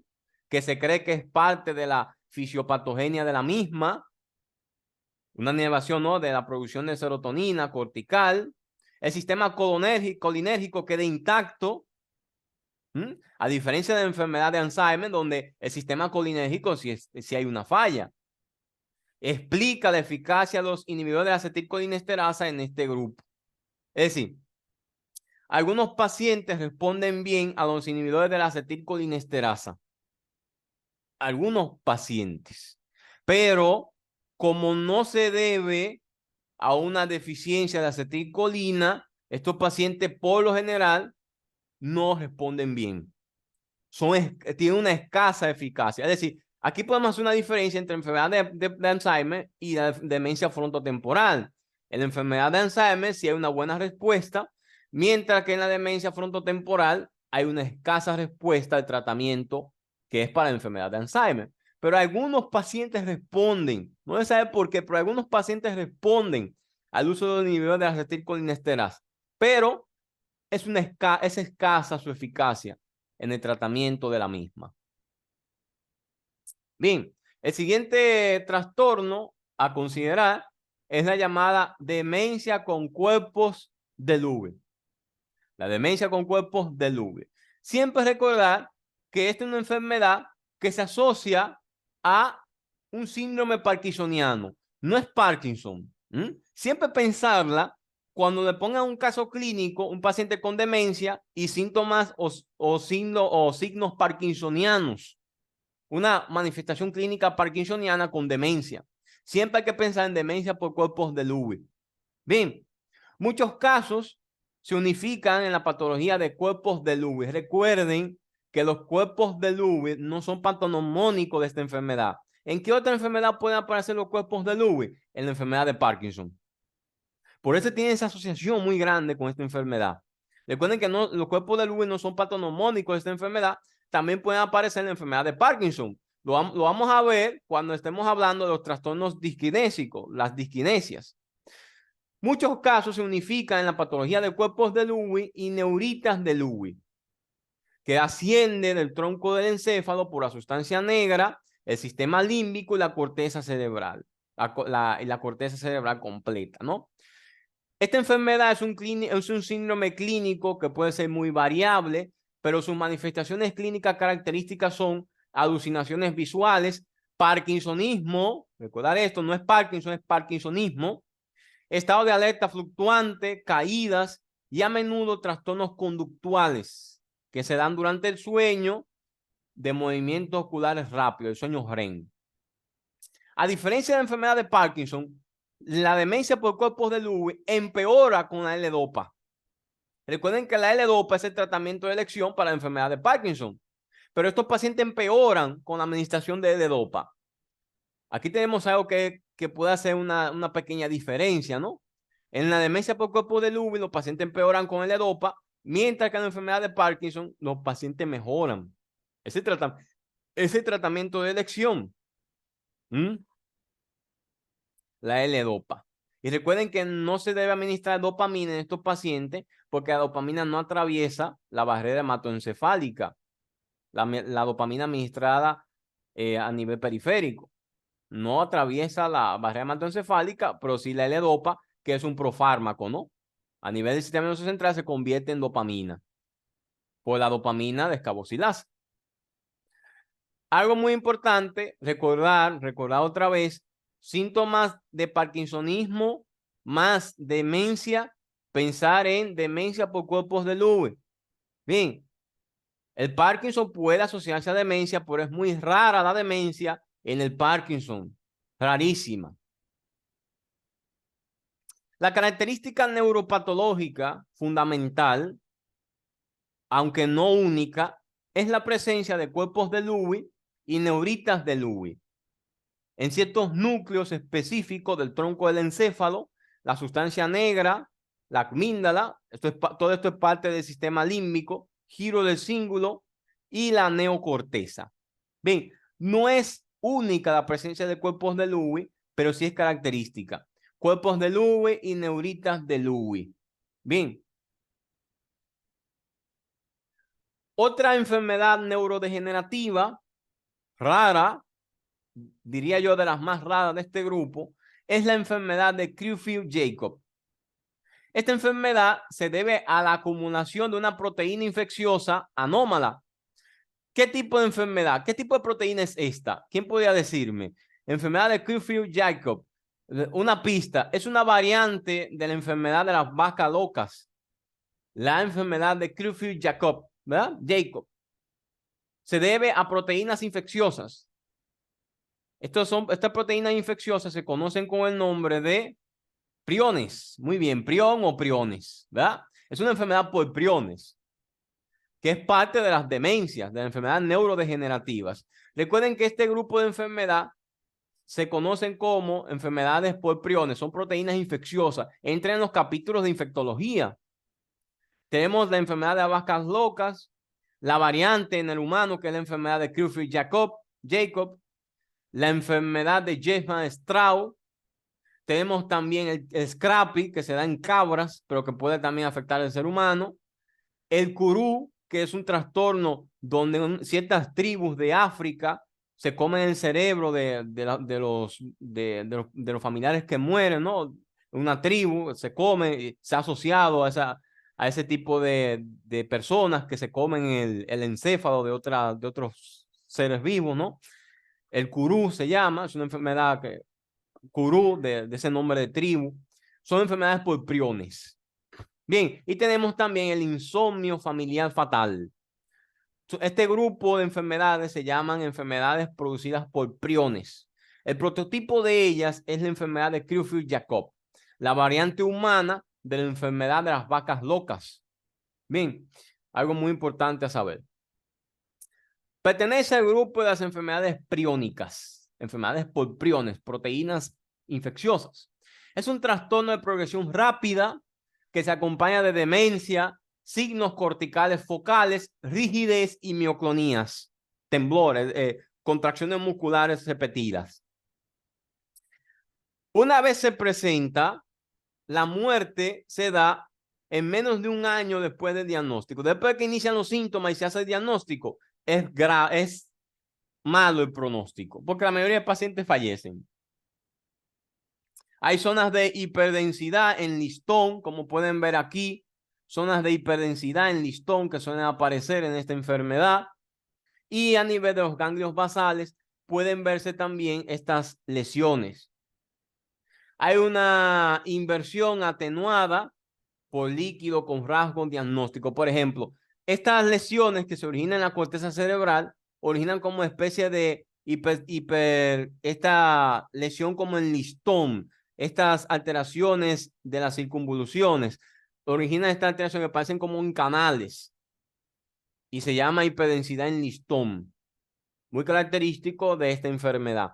que se cree que es parte de la fisiopatogenia de la misma, una inervación, ¿no?, de la producción de serotonina cortical. El sistema colinérgico queda intacto, a diferencia de la enfermedad de Alzheimer, donde el sistema colinérgico sí hay una falla. Explica la eficacia de los inhibidores de la acetilcolinesterasa en este grupo. Es decir, algunos pacientes responden bien a los inhibidores de la acetilcolinesterasa. Algunos pacientes. Pero como no se debe a una deficiencia de acetilcolina, estos pacientes por lo general no responden bien. Tienen una escasa eficacia. Es decir, aquí podemos hacer una diferencia entre enfermedad de Alzheimer y la demencia frontotemporal. En la enfermedad de Alzheimer sí hay una buena respuesta, mientras que en la demencia frontotemporal hay una escasa respuesta al tratamiento que es para la enfermedad de Alzheimer. Pero algunos pacientes responden, no se sabe por qué, pero algunos pacientes responden al uso de inhibidores de la acetilcolinesterasa, pero es escasa su eficacia en el tratamiento de la misma. Bien, el siguiente trastorno a considerar es la llamada demencia con cuerpos de Lewy. La demencia con cuerpos de Lewy. Siempre recordar que esta es una enfermedad que se asocia a un síndrome parkinsoniano. No es Parkinson. Siempre pensarla cuando le pongan un caso clínico, un paciente con demencia y síntomas o signos parkinsonianos, una manifestación clínica parkinsoniana con demencia. Siempre hay que pensar en demencia por cuerpos de Lewy. Bien, muchos casos se unifican en la patología de cuerpos de Lewy. Recuerden que los cuerpos de Lewy no son patognomónicos de esta enfermedad. ¿En qué otra enfermedad pueden aparecer los cuerpos de Lewy? En la enfermedad de Parkinson. Por eso tiene esa asociación muy grande con esta enfermedad. Recuerden que los cuerpos de Lewy no son patognomónicos de esta enfermedad. También pueden aparecer en la enfermedad de Parkinson. Lo vamos a ver cuando estemos hablando de los trastornos disquinésicos, las disquinesias. Muchos casos se unifican en la patología de cuerpos de Lewy y neuritas de Lewy, que asciende del tronco del encéfalo por la sustancia negra, el sistema límbico y la corteza cerebral, la corteza cerebral completa, ¿no? Esta enfermedad es un síndrome clínico que puede ser muy variable, pero sus manifestaciones clínicas características son alucinaciones visuales, parkinsonismo, recordar esto, no es Parkinson, es parkinsonismo, estado de alerta fluctuante, caídas y a menudo trastornos conductuales que se dan durante el sueño de movimientos oculares rápidos, el sueño REM. A diferencia de la enfermedad de Parkinson, la demencia por cuerpos de Lewy empeora con la L-Dopa. Recuerden que la L-Dopa es el tratamiento de elección para la enfermedad de Parkinson, pero estos pacientes empeoran con la administración de L-Dopa. Aquí tenemos algo que puede hacer una pequeña diferencia, ¿no? En la demencia por cuerpos de Lewy, los pacientes empeoran con L-Dopa, mientras que en la enfermedad de Parkinson, los pacientes mejoran. Ese tratamiento de elección. La L-Dopa. Y recuerden que no se debe administrar dopamina en estos pacientes porque la dopamina no atraviesa la barrera hematoencefálica. La dopamina administrada a nivel periférico no atraviesa la barrera hematoencefálica, pero sí la L-Dopa, que es un profármaco, ¿no? A nivel del sistema nervioso central se convierte en dopamina por la dopamina descarboxilasa. Algo muy importante, recordar otra vez, síntomas de parkinsonismo más demencia, pensar en demencia por cuerpos de Lewy. Bien, el Parkinson puede asociarse a demencia, pero es muy rara la demencia en el Parkinson, rarísima. La característica neuropatológica fundamental, aunque no única, es la presencia de cuerpos de Lewy y neuritas de Lewy en ciertos núcleos específicos del tronco del encéfalo, la sustancia negra, la amígdala, todo esto es parte del sistema límbico, giro del cíngulo y la neocorteza. Bien, no es única la presencia de cuerpos de Lewy, pero sí es característica. Cuerpos de Lewy y neuritas de Lewy. Bien. Otra enfermedad neurodegenerativa rara, diría yo de las más raras de este grupo, es la enfermedad de Creutzfeldt-Jakob. Esta enfermedad se debe a la acumulación de una proteína infecciosa anómala. ¿Qué tipo de enfermedad? ¿Qué tipo de proteína es esta? ¿Quién podría decirme? Enfermedad de Creutzfeldt-Jakob. Una pista. Es una variante de la enfermedad de las vacas locas. La enfermedad de Creutzfeldt-Jakob, ¿verdad? Jacob. Se debe a proteínas infecciosas. Estas proteínas infecciosas se conocen con el nombre de priones. Muy bien, prión o priones, ¿verdad? Es una enfermedad por priones, que es parte de las demencias, de las enfermedades neurodegenerativas. Recuerden que este grupo de enfermedad se conocen como enfermedades por priones, son proteínas infecciosas. Entran en los capítulos de infectología. Tenemos la enfermedad de las vacas locas, la variante en el humano, que es la enfermedad de Creutzfeldt-Jakob, la enfermedad de Weisman-Strauss. Tenemos también el Scrappy, que se da en cabras, pero que puede también afectar al ser humano. El Kuru, que es un trastorno donde ciertas tribus de África se comen el cerebro de los familiares que mueren, ¿no? Una tribu se come, se ha asociado a ese tipo de personas que se comen el encéfalo de otros seres vivos, ¿no? El Kuru se llama, es una enfermedad Kuru de ese nombre de tribu. son enfermedades por priones. Bien, y tenemos también el insomnio familiar fatal. Este grupo de enfermedades se llaman enfermedades producidas por priones. El prototipo de ellas es la enfermedad de Creutzfeldt-Jakob, la variante humana de la enfermedad de las vacas locas. Bien, algo muy importante a saber. Pertenece al grupo de las enfermedades priónicas, enfermedades por priones, proteínas infecciosas. Es un trastorno de progresión rápida que se acompaña de demencia, signos corticales focales, rigidez y mioclonías, temblores, contracciones musculares repetidas. Una vez se presenta, la muerte se da en menos de un año después del diagnóstico. Después de que inician los síntomas y se hace el diagnóstico, es malo el pronóstico, porque la mayoría de pacientes fallecen. Hay zonas de hiperdensidad en listón, como pueden ver aquí, zonas de hiperdensidad en listón que suelen aparecer en esta enfermedad. Y a nivel de los ganglios basales pueden verse también estas lesiones. Hay una inversión atenuada por líquido con rasgos diagnósticos. Por ejemplo, estas lesiones que se originan en la corteza cerebral originan como especie de esta lesión como en listón, estas alteraciones de las circunvoluciones, originan esta alteración que parecen como en canales y se llama hiperdensidad en listón, muy característico de esta enfermedad.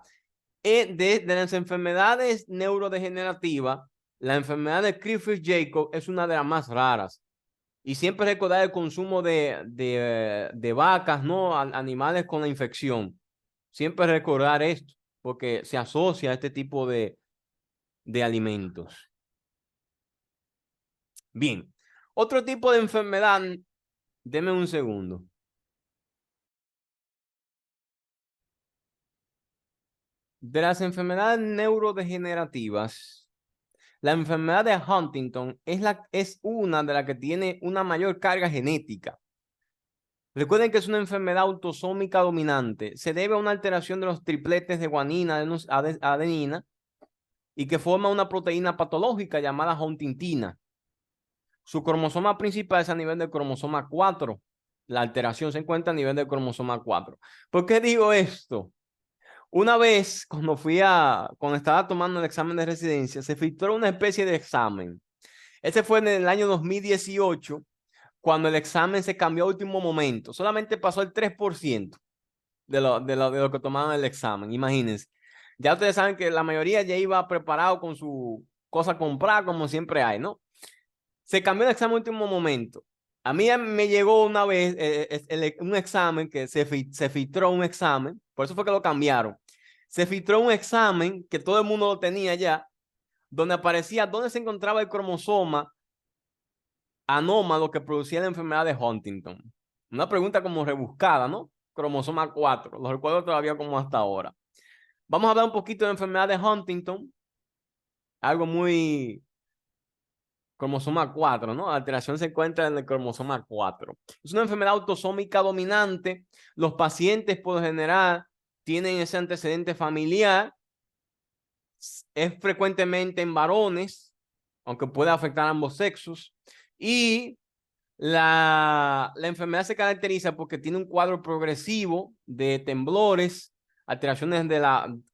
De las enfermedades neurodegenerativas, la enfermedad de Creutzfeldt-Jakob es una de las más raras. Y siempre recordar el consumo de vacas, ¿no? Animales con la infección. Siempre recordar esto, porque se asocia a este tipo de alimentos. Bien, otro tipo de enfermedad, deme un segundo. De las enfermedades neurodegenerativas, la enfermedad de Huntington es una de las que tiene una mayor carga genética. Recuerden que es una enfermedad autosómica dominante. Se debe a una alteración de los tripletes de guanina, adenina, y que forma una proteína patológica llamada huntingtina. Su cromosoma principal es a nivel del cromosoma 4. La alteración se encuentra a nivel del cromosoma 4. ¿Por qué digo esto? Una vez, cuando estaba tomando el examen de residencia, se filtró una especie de examen. Ese fue en el año 2018, cuando el examen se cambió a último momento. Solamente pasó el 3% de lo que tomaban el examen. Imagínense. Ya ustedes saben que la mayoría ya iba preparado con su cosa comprada, como siempre hay, ¿no? Se cambió el examen a último momento. A mí me llegó una vez un examen que se filtró un examen, por eso fue que lo cambiaron. Se filtró un examen que todo el mundo lo tenía ya, donde aparecía dónde se encontraba el cromosoma anómalo que producía la enfermedad de Huntington. Una pregunta como rebuscada, ¿no? Cromosoma 4, lo recuerdo todavía como hasta ahora. Vamos a hablar un poquito de la enfermedad de Huntington, algo muy cromosoma 4, ¿no? La alteración se encuentra en el cromosoma 4. Es una enfermedad autosómica dominante. Los pacientes, por lo general, tienen ese antecedente familiar. Es frecuentemente en varones, aunque puede afectar a ambos sexos. Y la enfermedad se caracteriza porque tiene un cuadro progresivo de temblores, alteraciones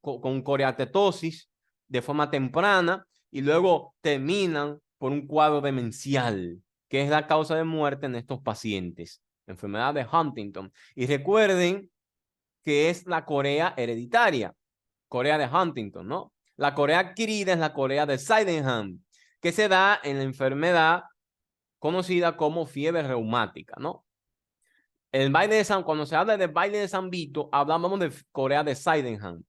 con coreatetosis de forma temprana y luego terminan por un cuadro demencial, que es la causa de muerte en estos pacientes. Enfermedad de Huntington. Y recuerden que es la corea hereditaria, corea de Huntington, ¿no? La corea adquirida es la corea de Sydenham, que se da en la enfermedad conocida como fiebre reumática, ¿no? Cuando se habla del baile de San Vito, hablamos de corea de Sydenham.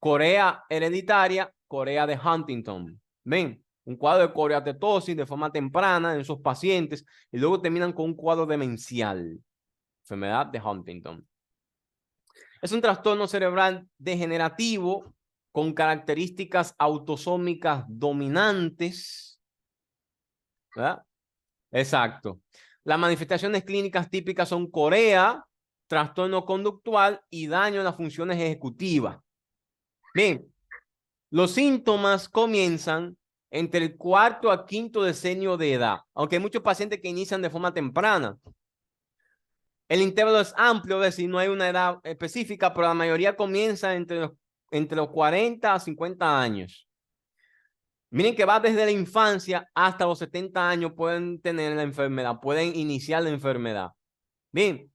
Corea hereditaria, corea de Huntington. ¿Ven? Un cuadro de coreatetosis de forma temprana en esos pacientes y luego terminan con un cuadro demencial. Enfermedad de Huntington. Es un trastorno cerebral degenerativo con características autosómicas dominantes, ¿verdad? Exacto. Las manifestaciones clínicas típicas son corea, trastorno conductual y daño en las funciones ejecutivas. Bien, los síntomas comienzan entre el cuarto a quinto decenio de edad, aunque hay muchos pacientes que inician de forma temprana. El intervalo es amplio, es decir, no hay una edad específica, pero la mayoría comienza entre los 40 a 50 años. Miren que va desde la infancia hasta los 70 años pueden tener la enfermedad, pueden iniciar la enfermedad. Bien,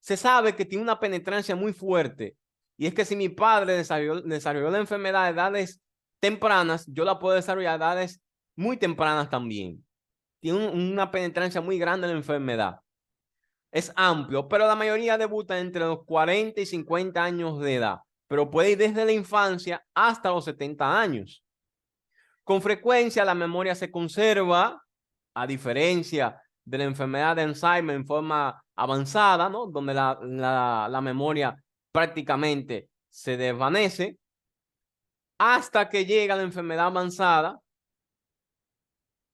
se sabe que tiene una penetrancia muy fuerte. Y es que si mi padre desarrolló la enfermedad a edades tempranas, yo la puedo desarrollar a edades muy tempranas también. Tiene una penetrancia muy grande en la enfermedad. Es amplio, pero la mayoría debuta entre los 40 y 50 años de edad, pero puede ir desde la infancia hasta los 70 años. Con frecuencia la memoria se conserva, a diferencia de la enfermedad de Alzheimer en forma avanzada, ¿no? Donde la memoria prácticamente se desvanece, hasta que llega la enfermedad avanzada,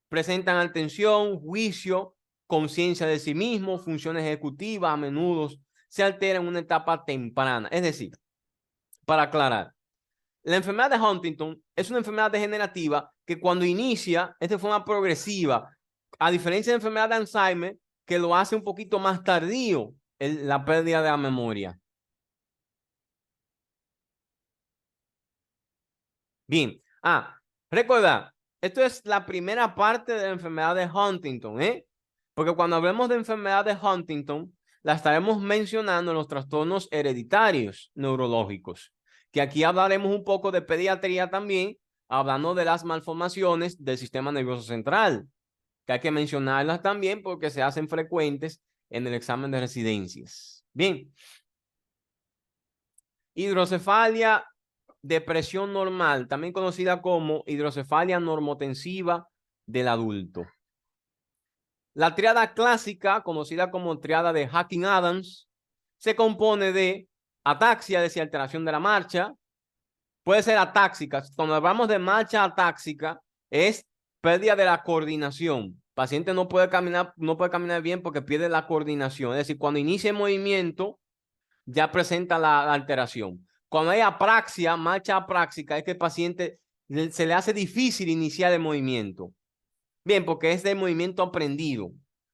presentan atención, juicio, conciencia de sí mismo, funciones ejecutivas, a menudo se alteran en una etapa temprana. Es decir, para aclarar, la enfermedad de Huntington es una enfermedad degenerativa que cuando inicia es de forma progresiva, a diferencia de la enfermedad de Alzheimer, que lo hace un poquito más tardío, la pérdida de la memoria. Bien, recuerda, esto es la primera parte de la enfermedad de Huntington, ¿eh? Porque cuando hablemos de enfermedad de Huntington, la estaremos mencionando en los trastornos hereditarios neurológicos, que aquí hablaremos un poco de pediatría también, hablando de las malformaciones del sistema nervioso central, que hay que mencionarlas también porque se hacen frecuentes en el examen de residencias. Bien. Hidrocefalia de presión normal, también conocida como hidrocefalia normotensiva del adulto. La triada clásica, conocida como triada de Hawking-Adams, se compone de ataxia, es decir, alteración de la marcha. Puede ser atáxica. Cuando hablamos de marcha atáxica, es pérdida de la coordinación. El paciente no puede caminar bien porque pierde la coordinación. Es decir, cuando inicia el movimiento, ya presenta la alteración. Cuando hay apraxia, marcha apráxica, es que el paciente se le hace difícil iniciar el movimiento. Bien, porque es de movimiento aprendido.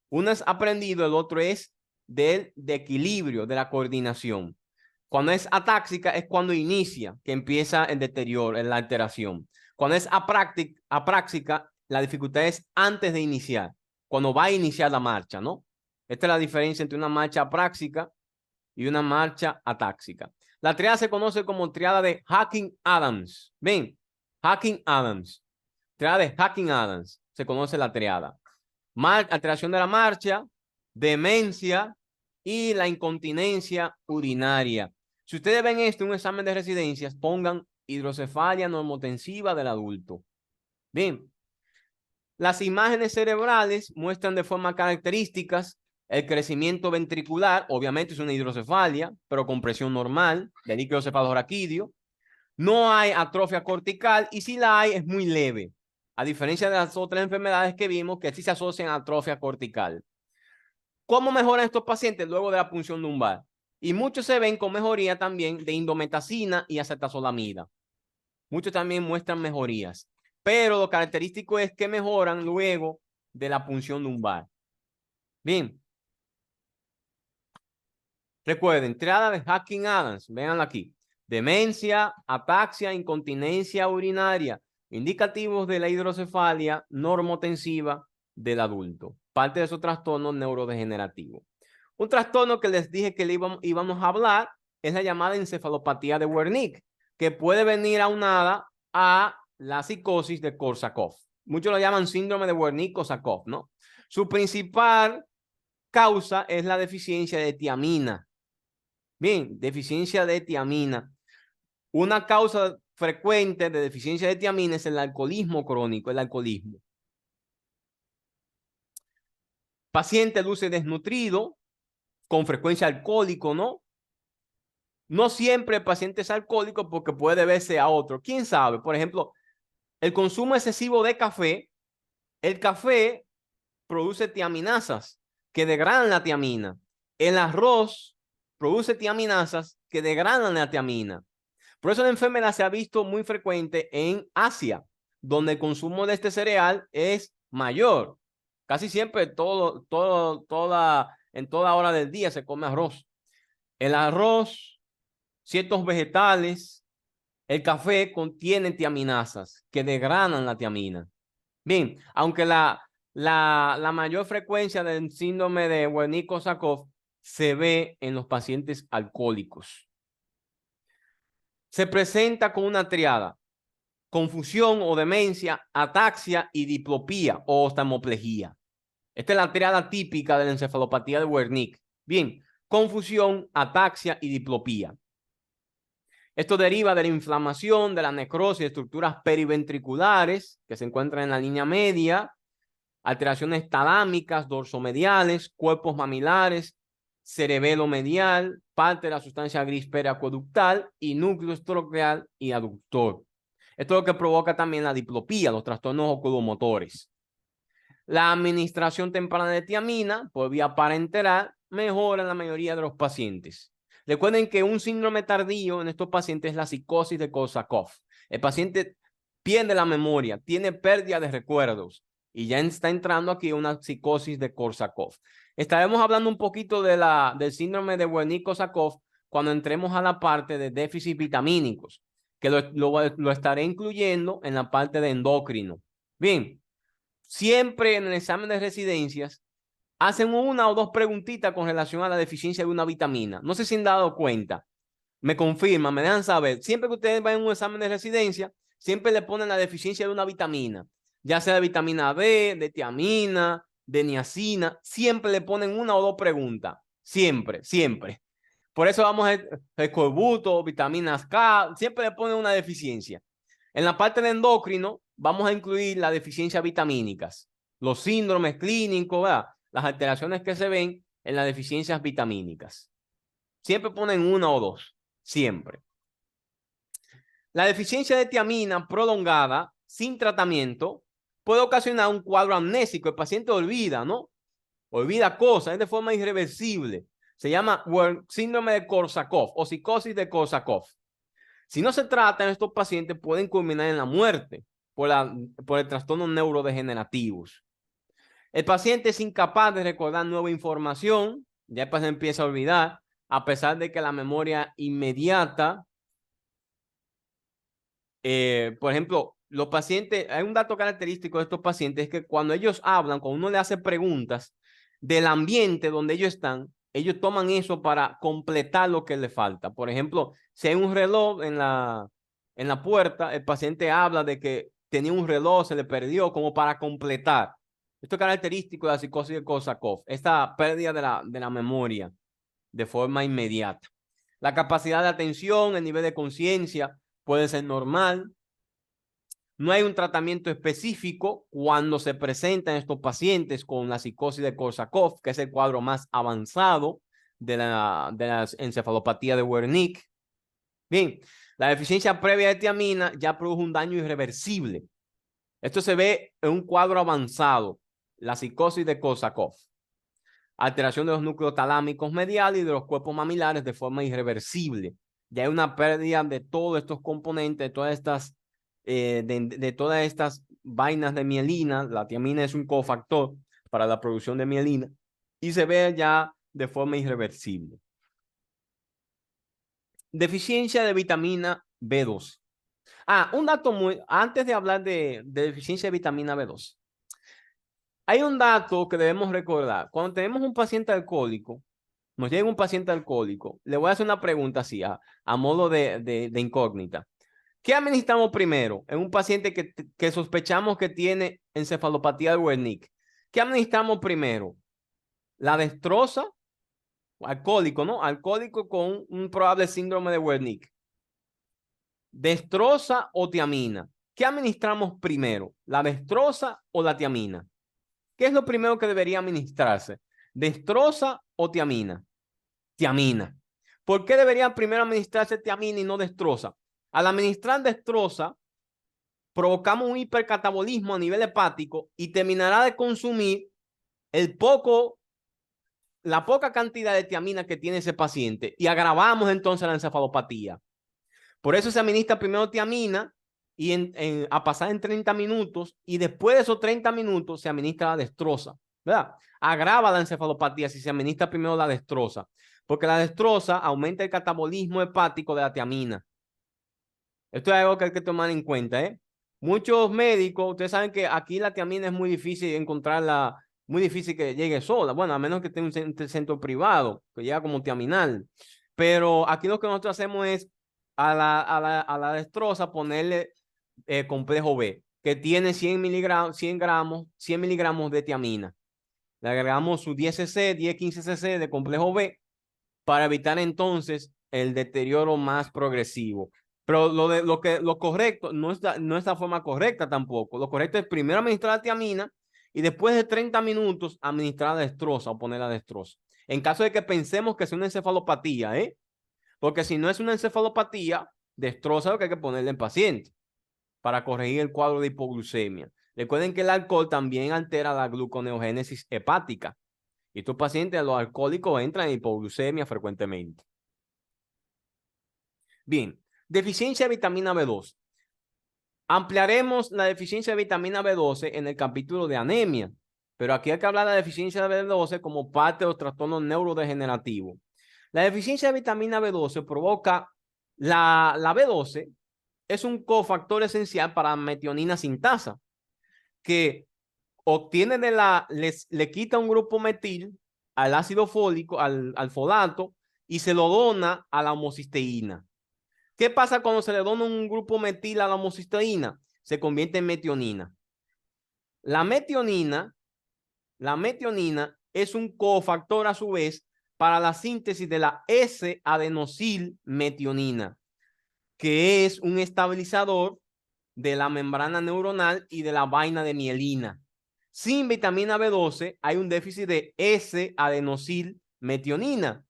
Uno es aprendido, el otro es de equilibrio, de la coordinación. Cuando es atáxica es cuando inicia, que empieza el deterioro, la alteración. Cuando es apráxica, la dificultad es antes de iniciar, cuando va a iniciar la marcha, ¿no? Esta es la diferencia entre una marcha apráxica y una marcha atáxica. La triada se conoce como triada de Hawking-Adams. Ven, Hawking-Adams. Triada de Hawking-Adams. Se conoce la triada. Alteración de la marcha, demencia y la incontinencia urinaria. Si ustedes ven esto en un examen de residencias, pongan hidrocefalia normotensiva del adulto. Bien. Las imágenes cerebrales muestran de forma características el crecimiento ventricular, obviamente es una hidrocefalia, pero con presión normal, del líquido cefalorraquídeo. No hay atrofia cortical y si la hay es muy leve, a diferencia de las otras enfermedades que vimos que sí se asocian a atrofia cortical. ¿Cómo mejoran estos pacientes luego de la punción lumbar? Y muchos se ven con mejoría también de indometacina y acetazolamida. Muchos también muestran mejorías, pero lo característico es que mejoran luego de la punción lumbar. Bien. Recuerden, triada de Hawking-Adams, vean aquí. Demencia, ataxia, incontinencia urinaria, indicativos de la hidrocefalia normotensiva del adulto. Parte de esos trastornos neurodegenerativos. Un trastorno que les dije que íbamos a hablar es la llamada encefalopatía de Wernicke, que puede venir aunada a la psicosis de Korsakoff. Muchos lo llaman síndrome de Wernicke-Korsakoff, ¿no? Su principal causa es la deficiencia de tiamina. Bien, deficiencia de tiamina. Una causa frecuente de deficiencia de tiamina es el alcoholismo crónico, el alcoholismo. Paciente luce desnutrido, con frecuencia alcohólico, ¿no? No siempre el paciente es alcohólico porque puede deberse a otro. ¿Quién sabe? Por ejemplo, el consumo excesivo de café. El café produce tiaminasas que degradan la tiamina. El arroz produce tiaminasas que degradan la tiamina. Por eso la enfermedad se ha visto muy frecuente en Asia, donde el consumo de este cereal es mayor. Casi siempre en toda hora del día se come arroz. El arroz, ciertos vegetales, el café contiene tiaminasas que degradan la tiamina. Bien, aunque la mayor frecuencia del síndrome de Wernicke-Korsakoff se ve en los pacientes alcohólicos. Se presenta con una triada: confusión o demencia, ataxia y diplopía o oftalmoplejía. Esta es la triada típica de la encefalopatía de Wernicke. Bien, confusión, ataxia y diplopía. Esto deriva de la inflamación, de la necrosis de estructuras periventriculares que se encuentran en la línea media, alteraciones talámicas, dorsomediales, cuerpos mamilares, cerebelo medial, parte de la sustancia gris periacueductal y núcleo estrocal y aductor. Esto es lo que provoca también la diplopía, los trastornos oculomotores. La administración temprana de tiamina por vía parenteral mejora en la mayoría de los pacientes. Recuerden que un síndrome tardío en estos pacientes es la psicosis de Korsakoff. El paciente pierde la memoria, tiene pérdida de recuerdos y ya está entrando aquí una psicosis de Korsakoff. Estaremos hablando un poquito del síndrome de Wernicke-Korsakoff cuando entremos a la parte de déficit vitamínicos, que lo estaré incluyendo en la parte de endocrino. Bien, siempre en el examen de residencias hacen una o dos preguntitas con relación a la deficiencia de una vitamina. No sé si han dado cuenta. Me confirman, me dejan saber. Siempre que ustedes van a un examen de residencia, siempre le ponen la deficiencia de una vitamina, ya sea de vitamina B, de tiamina, de niacina. Siempre le ponen una o dos preguntas. Siempre, siempre. Por eso vamos a escorbuto, vitaminas K, siempre le ponen una deficiencia. En la parte de endocrino, vamos a incluir las deficiencias vitamínicas, los síndromes clínicos, ¿verdad? Las alteraciones que se ven en las deficiencias vitamínicas. Siempre ponen una o dos, siempre. La deficiencia de tiamina prolongada, sin tratamiento, puede ocasionar un cuadro amnésico. El paciente olvida, ¿no? Olvida cosas, es de forma irreversible. Se llama síndrome de Korsakoff o psicosis de Korsakoff. Si no se trata, estos pacientes pueden culminar en la muerte por el trastorno neurodegenerativos. El paciente es incapaz de recordar nueva información, ya el paciente empieza a olvidar, a pesar de que la memoria inmediata, por ejemplo, los pacientes, hay un dato característico de estos pacientes, es que cuando ellos hablan, cuando uno le hace preguntas del ambiente donde ellos están, ellos toman eso para completar lo que les falta. Por ejemplo, si hay un reloj en la puerta, el paciente habla de que tenía un reloj, se le perdió, como para completar. Esto es característico de la psicosis de Korsakoff, esta pérdida de la memoria de forma inmediata. La capacidad de atención, el nivel de conciencia puede ser normal. No hay un tratamiento específico cuando se presentan estos pacientes con la psicosis de Korsakoff, que es el cuadro más avanzado de la encefalopatía de Wernicke. Bien, la deficiencia previa de tiamina ya produjo un daño irreversible. Esto se ve en un cuadro avanzado, la psicosis de Korsakoff. Alteración de los núcleos talámicos mediales y de los cuerpos mamilares de forma irreversible. Ya hay una pérdida de todos estos componentes, de todas estas vainas de mielina. La tiamina es un cofactor para la producción de mielina y se ve ya de forma irreversible. Deficiencia de vitamina B2. Un dato antes de hablar de deficiencia de vitamina B2. Hay un dato que debemos recordar. Cuando tenemos un paciente alcohólico, nos llega un paciente alcohólico, le voy a hacer una pregunta así, a modo de incógnita. ¿Qué administramos primero en un paciente que sospechamos que tiene encefalopatía de Wernicke? ¿Qué administramos primero? La dextrosa, alcohólico, ¿no? Alcohólico con un probable síndrome de Wernicke. Dextrosa o tiamina. ¿Qué administramos primero? ¿La dextrosa o la tiamina? ¿Qué es lo primero que debería administrarse? ¿Dextrosa o tiamina? Tiamina. ¿Por qué debería primero administrarse tiamina y no dextrosa? Al administrar dextrosa, provocamos un hipercatabolismo a nivel hepático y terminará de consumir la poca cantidad de tiamina que tiene ese paciente y agravamos entonces la encefalopatía. Por eso se administra primero tiamina y a pasar en 30 minutos, y después de esos 30 minutos se administra la destroza, ¿verdad? Agrava la encefalopatía si se administra primero la destroza, porque la destroza aumenta el catabolismo hepático de la tiamina. Esto es algo que hay que tomar en cuenta, ¿eh? Muchos médicos, ustedes saben que aquí la tiamina es muy difícil encontrarla, muy difícil que llegue sola. Bueno, a menos que tenga un centro privado, que llega como tiaminal. Pero aquí lo que nosotros hacemos es a la destroza ponerle complejo B, que tiene 100 miligramos, 100 miligramos de tiamina. Le agregamos su 10 cc, 10-15 cc de complejo B para evitar entonces el deterioro más progresivo. Pero lo correcto no es la forma correcta tampoco. Lo correcto es primero administrar la tiamina y después de 30 minutos administrar la destroza o poner la destroza. En caso de que pensemos que es una encefalopatía, ¿eh? Porque si no es una encefalopatía, destroza lo que hay que ponerle en paciente para corregir el cuadro de hipoglucemia. Recuerden que el alcohol también altera la gluconeogénesis hepática. Y estos pacientes, los alcohólicos, entran en hipoglucemia frecuentemente. Bien, deficiencia de vitamina B12. Ampliaremos la deficiencia de vitamina B12 en el capítulo de anemia, pero aquí hay que hablar de la deficiencia de B12 como parte de los trastornos neurodegenerativos. La deficiencia de vitamina B12 provoca la B12 es un cofactor esencial para metionina sintasa, que obtiene le quita un grupo metil al ácido fólico, al folato, y se lo dona a la homocisteína. ¿Qué pasa cuando se le dona un grupo metil a la homocisteína? Se convierte en metionina. La metionina es un cofactor a su vez para la síntesis de la S-adenosilmetionina, que es un estabilizador de la membrana neuronal y de la vaina de mielina. Sin vitamina B12 hay un déficit de S-adenosilmetionina.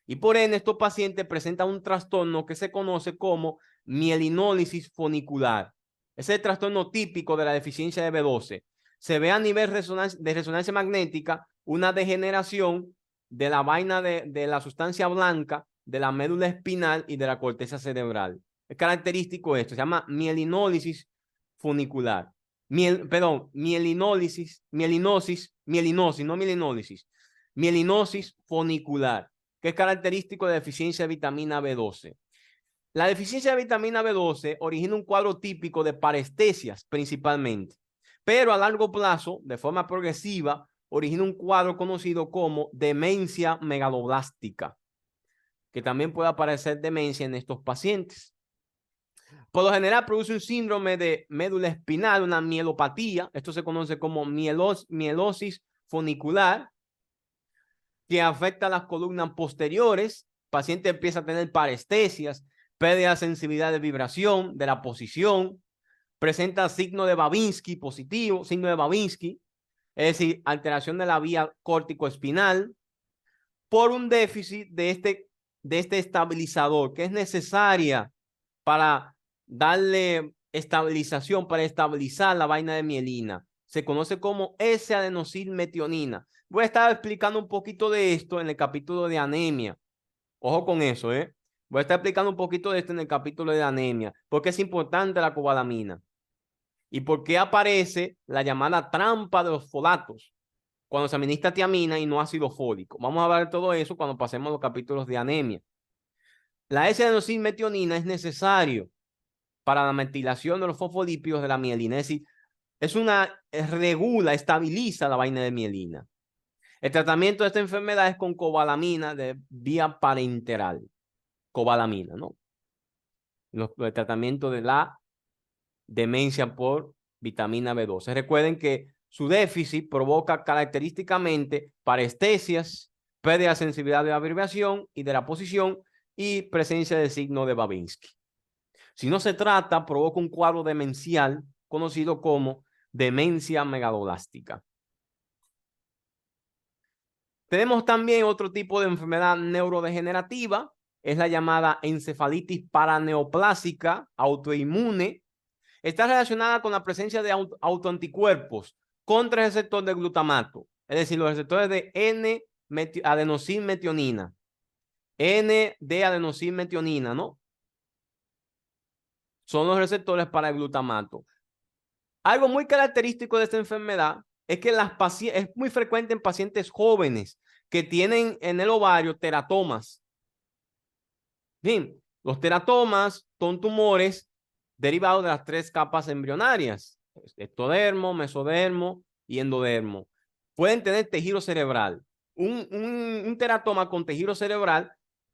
Y por ende, estos pacientes presentan un trastorno que se conoce como mielinólisis funicular. Ese es el trastorno típico de la deficiencia de B12. Se ve a nivel de resonancia magnética una degeneración de la vaina de la sustancia blanca, de la médula espinal y de la corteza cerebral. Es característico esto, se llama mielinólisis funicular. Mielinosis, no mielinólisis, mielinosis funicular, que es característico de deficiencia de vitamina B12. La deficiencia de vitamina B12 origina un cuadro típico de parestesias principalmente, pero a largo plazo, de forma progresiva, origina un cuadro conocido como demencia megaloblástica, que también puede aparecer demencia en estos pacientes. Por lo general produce un síndrome de médula espinal, una mielopatía. Esto se conoce como mielosis funicular, que afecta a las columnas posteriores. El paciente empieza a tener parestesias, pérdida de sensibilidad de vibración, de la posición, presenta signo de Babinski positivo, signo de Babinski, es decir, alteración de la vía córtico-espinal, por un déficit de este estabilizador que es necesaria para darle estabilización, para estabilizar la vaina de mielina. Se conoce como S-adenosilmetionina. Voy a estar explicando un poquito de esto en el capítulo de anemia. Ojo con eso, ¿eh? Voy a estar explicando un poquito de esto en el capítulo de anemia, porque es importante la cobalamina y por qué aparece la llamada trampa de los folatos cuando se administra tiamina y no ácido fólico. Vamos a hablar de todo eso cuando pasemos los capítulos de anemia. La S-adenosilmetionina es necesario para la metilación de los fosfolípidos de la mielina, es decir, regula, estabiliza la vaina de mielina. El tratamiento de esta enfermedad es con cobalamina de vía parenteral. Cobalamina, ¿no? El tratamiento de la demencia por vitamina B12. Recuerden que su déficit provoca característicamente parestesias, pérdida de sensibilidad de la vibración y de la posición y presencia de signo de Babinski. Si no se trata, provoca un cuadro demencial conocido como demencia megaloblástica. Tenemos también otro tipo de enfermedad neurodegenerativa, es la llamada encefalitis paraneoplásica autoinmune. Está relacionada con la presencia de autoanticuerpos contra el receptor de glutamato, es decir, los receptores de N-adenosilmetionina, N-D-adenosilmetionina, ¿no? son los receptores para el glutamato. Algo muy característico de esta enfermedad es que es muy frecuente en pacientes jóvenes que tienen en el ovario teratomas. Bien, los teratomas son tumores derivados de las 3 capas embrionarias: ectodermo, mesodermo y endodermo. Pueden tener tejido cerebral. Un teratoma con tejido cerebral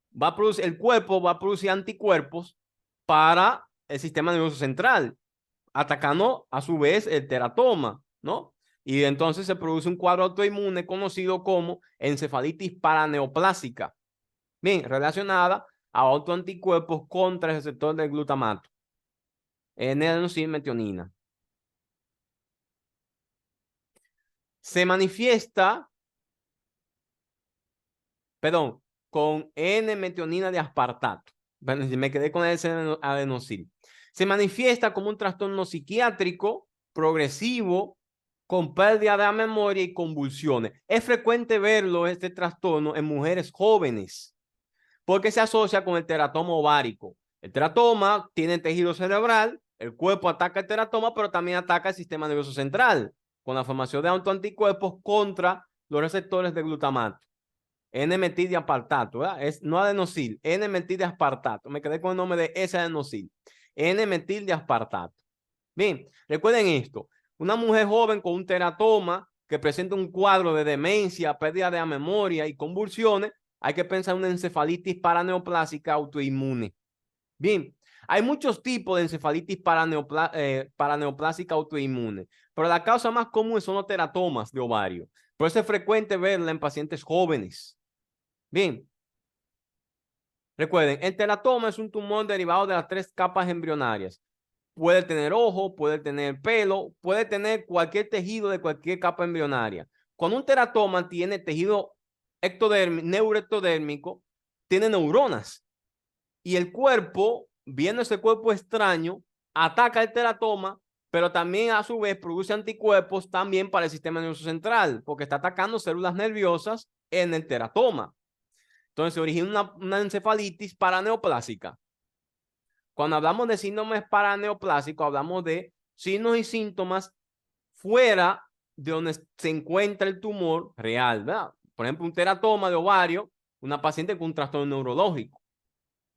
va a producir, el cuerpo va a producir anticuerpos para el sistema nervioso central, atacando a su vez el teratoma, ¿no? Y entonces se produce un cuadro autoinmune conocido como encefalitis paraneoplásica, bien, relacionada a autoanticuerpos contra el receptor del glutamato, N-adenosina-metionina. Se manifiesta, perdón, con N-metionina de aspartato. Bueno, me quedé con el adenosil. Se manifiesta como un trastorno psiquiátrico progresivo con pérdida de la memoria y convulsiones. Es frecuente verlo, este trastorno, en mujeres jóvenes, porque se asocia con el teratoma ovárico. El teratoma tiene tejido cerebral, el cuerpo ataca el teratoma, pero también ataca el sistema nervioso central, con la formación de autoanticuerpos contra los receptores de glutamato. N-metil de aspartato, ¿verdad? Es no adenosil, N-metil de aspartato. Me quedé con el nombre de S-adenosil. N-metil de aspartato. Bien, recuerden esto. Una mujer joven con un teratoma que presenta un cuadro de demencia, pérdida de la memoria y convulsiones, hay que pensar en una encefalitis paraneoplásica autoinmune. Bien, hay muchos tipos de encefalitis paraneoplásica autoinmune, pero la causa más común son los teratomas de ovario. Por eso es frecuente verla en pacientes jóvenes. Bien, recuerden, el teratoma es un tumor derivado de las 3 capas embrionarias. Puede tener ojo, puede tener pelo, puede tener cualquier tejido de cualquier capa embrionaria. Cuando un teratoma tiene tejido neuroectodérmico, tiene neuronas. Y el cuerpo, viendo ese cuerpo extraño, ataca el teratoma, pero también a su vez produce anticuerpos también para el sistema nervioso central, porque está atacando células nerviosas en el teratoma. Entonces se origina una encefalitis paraneoplásica. Cuando hablamos de síndromes paraneoplásicos, hablamos de signos y síntomas fuera de donde se encuentra el tumor real, ¿verdad? Por ejemplo, un teratoma de ovario, una paciente con un trastorno neurológico.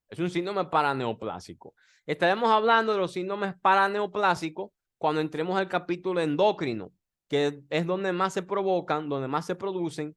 Es un síndrome paraneoplásico. Estaremos hablando de los síndromes paraneoplásicos cuando entremos al capítulo endocrino, que es donde más se provocan, donde más se producen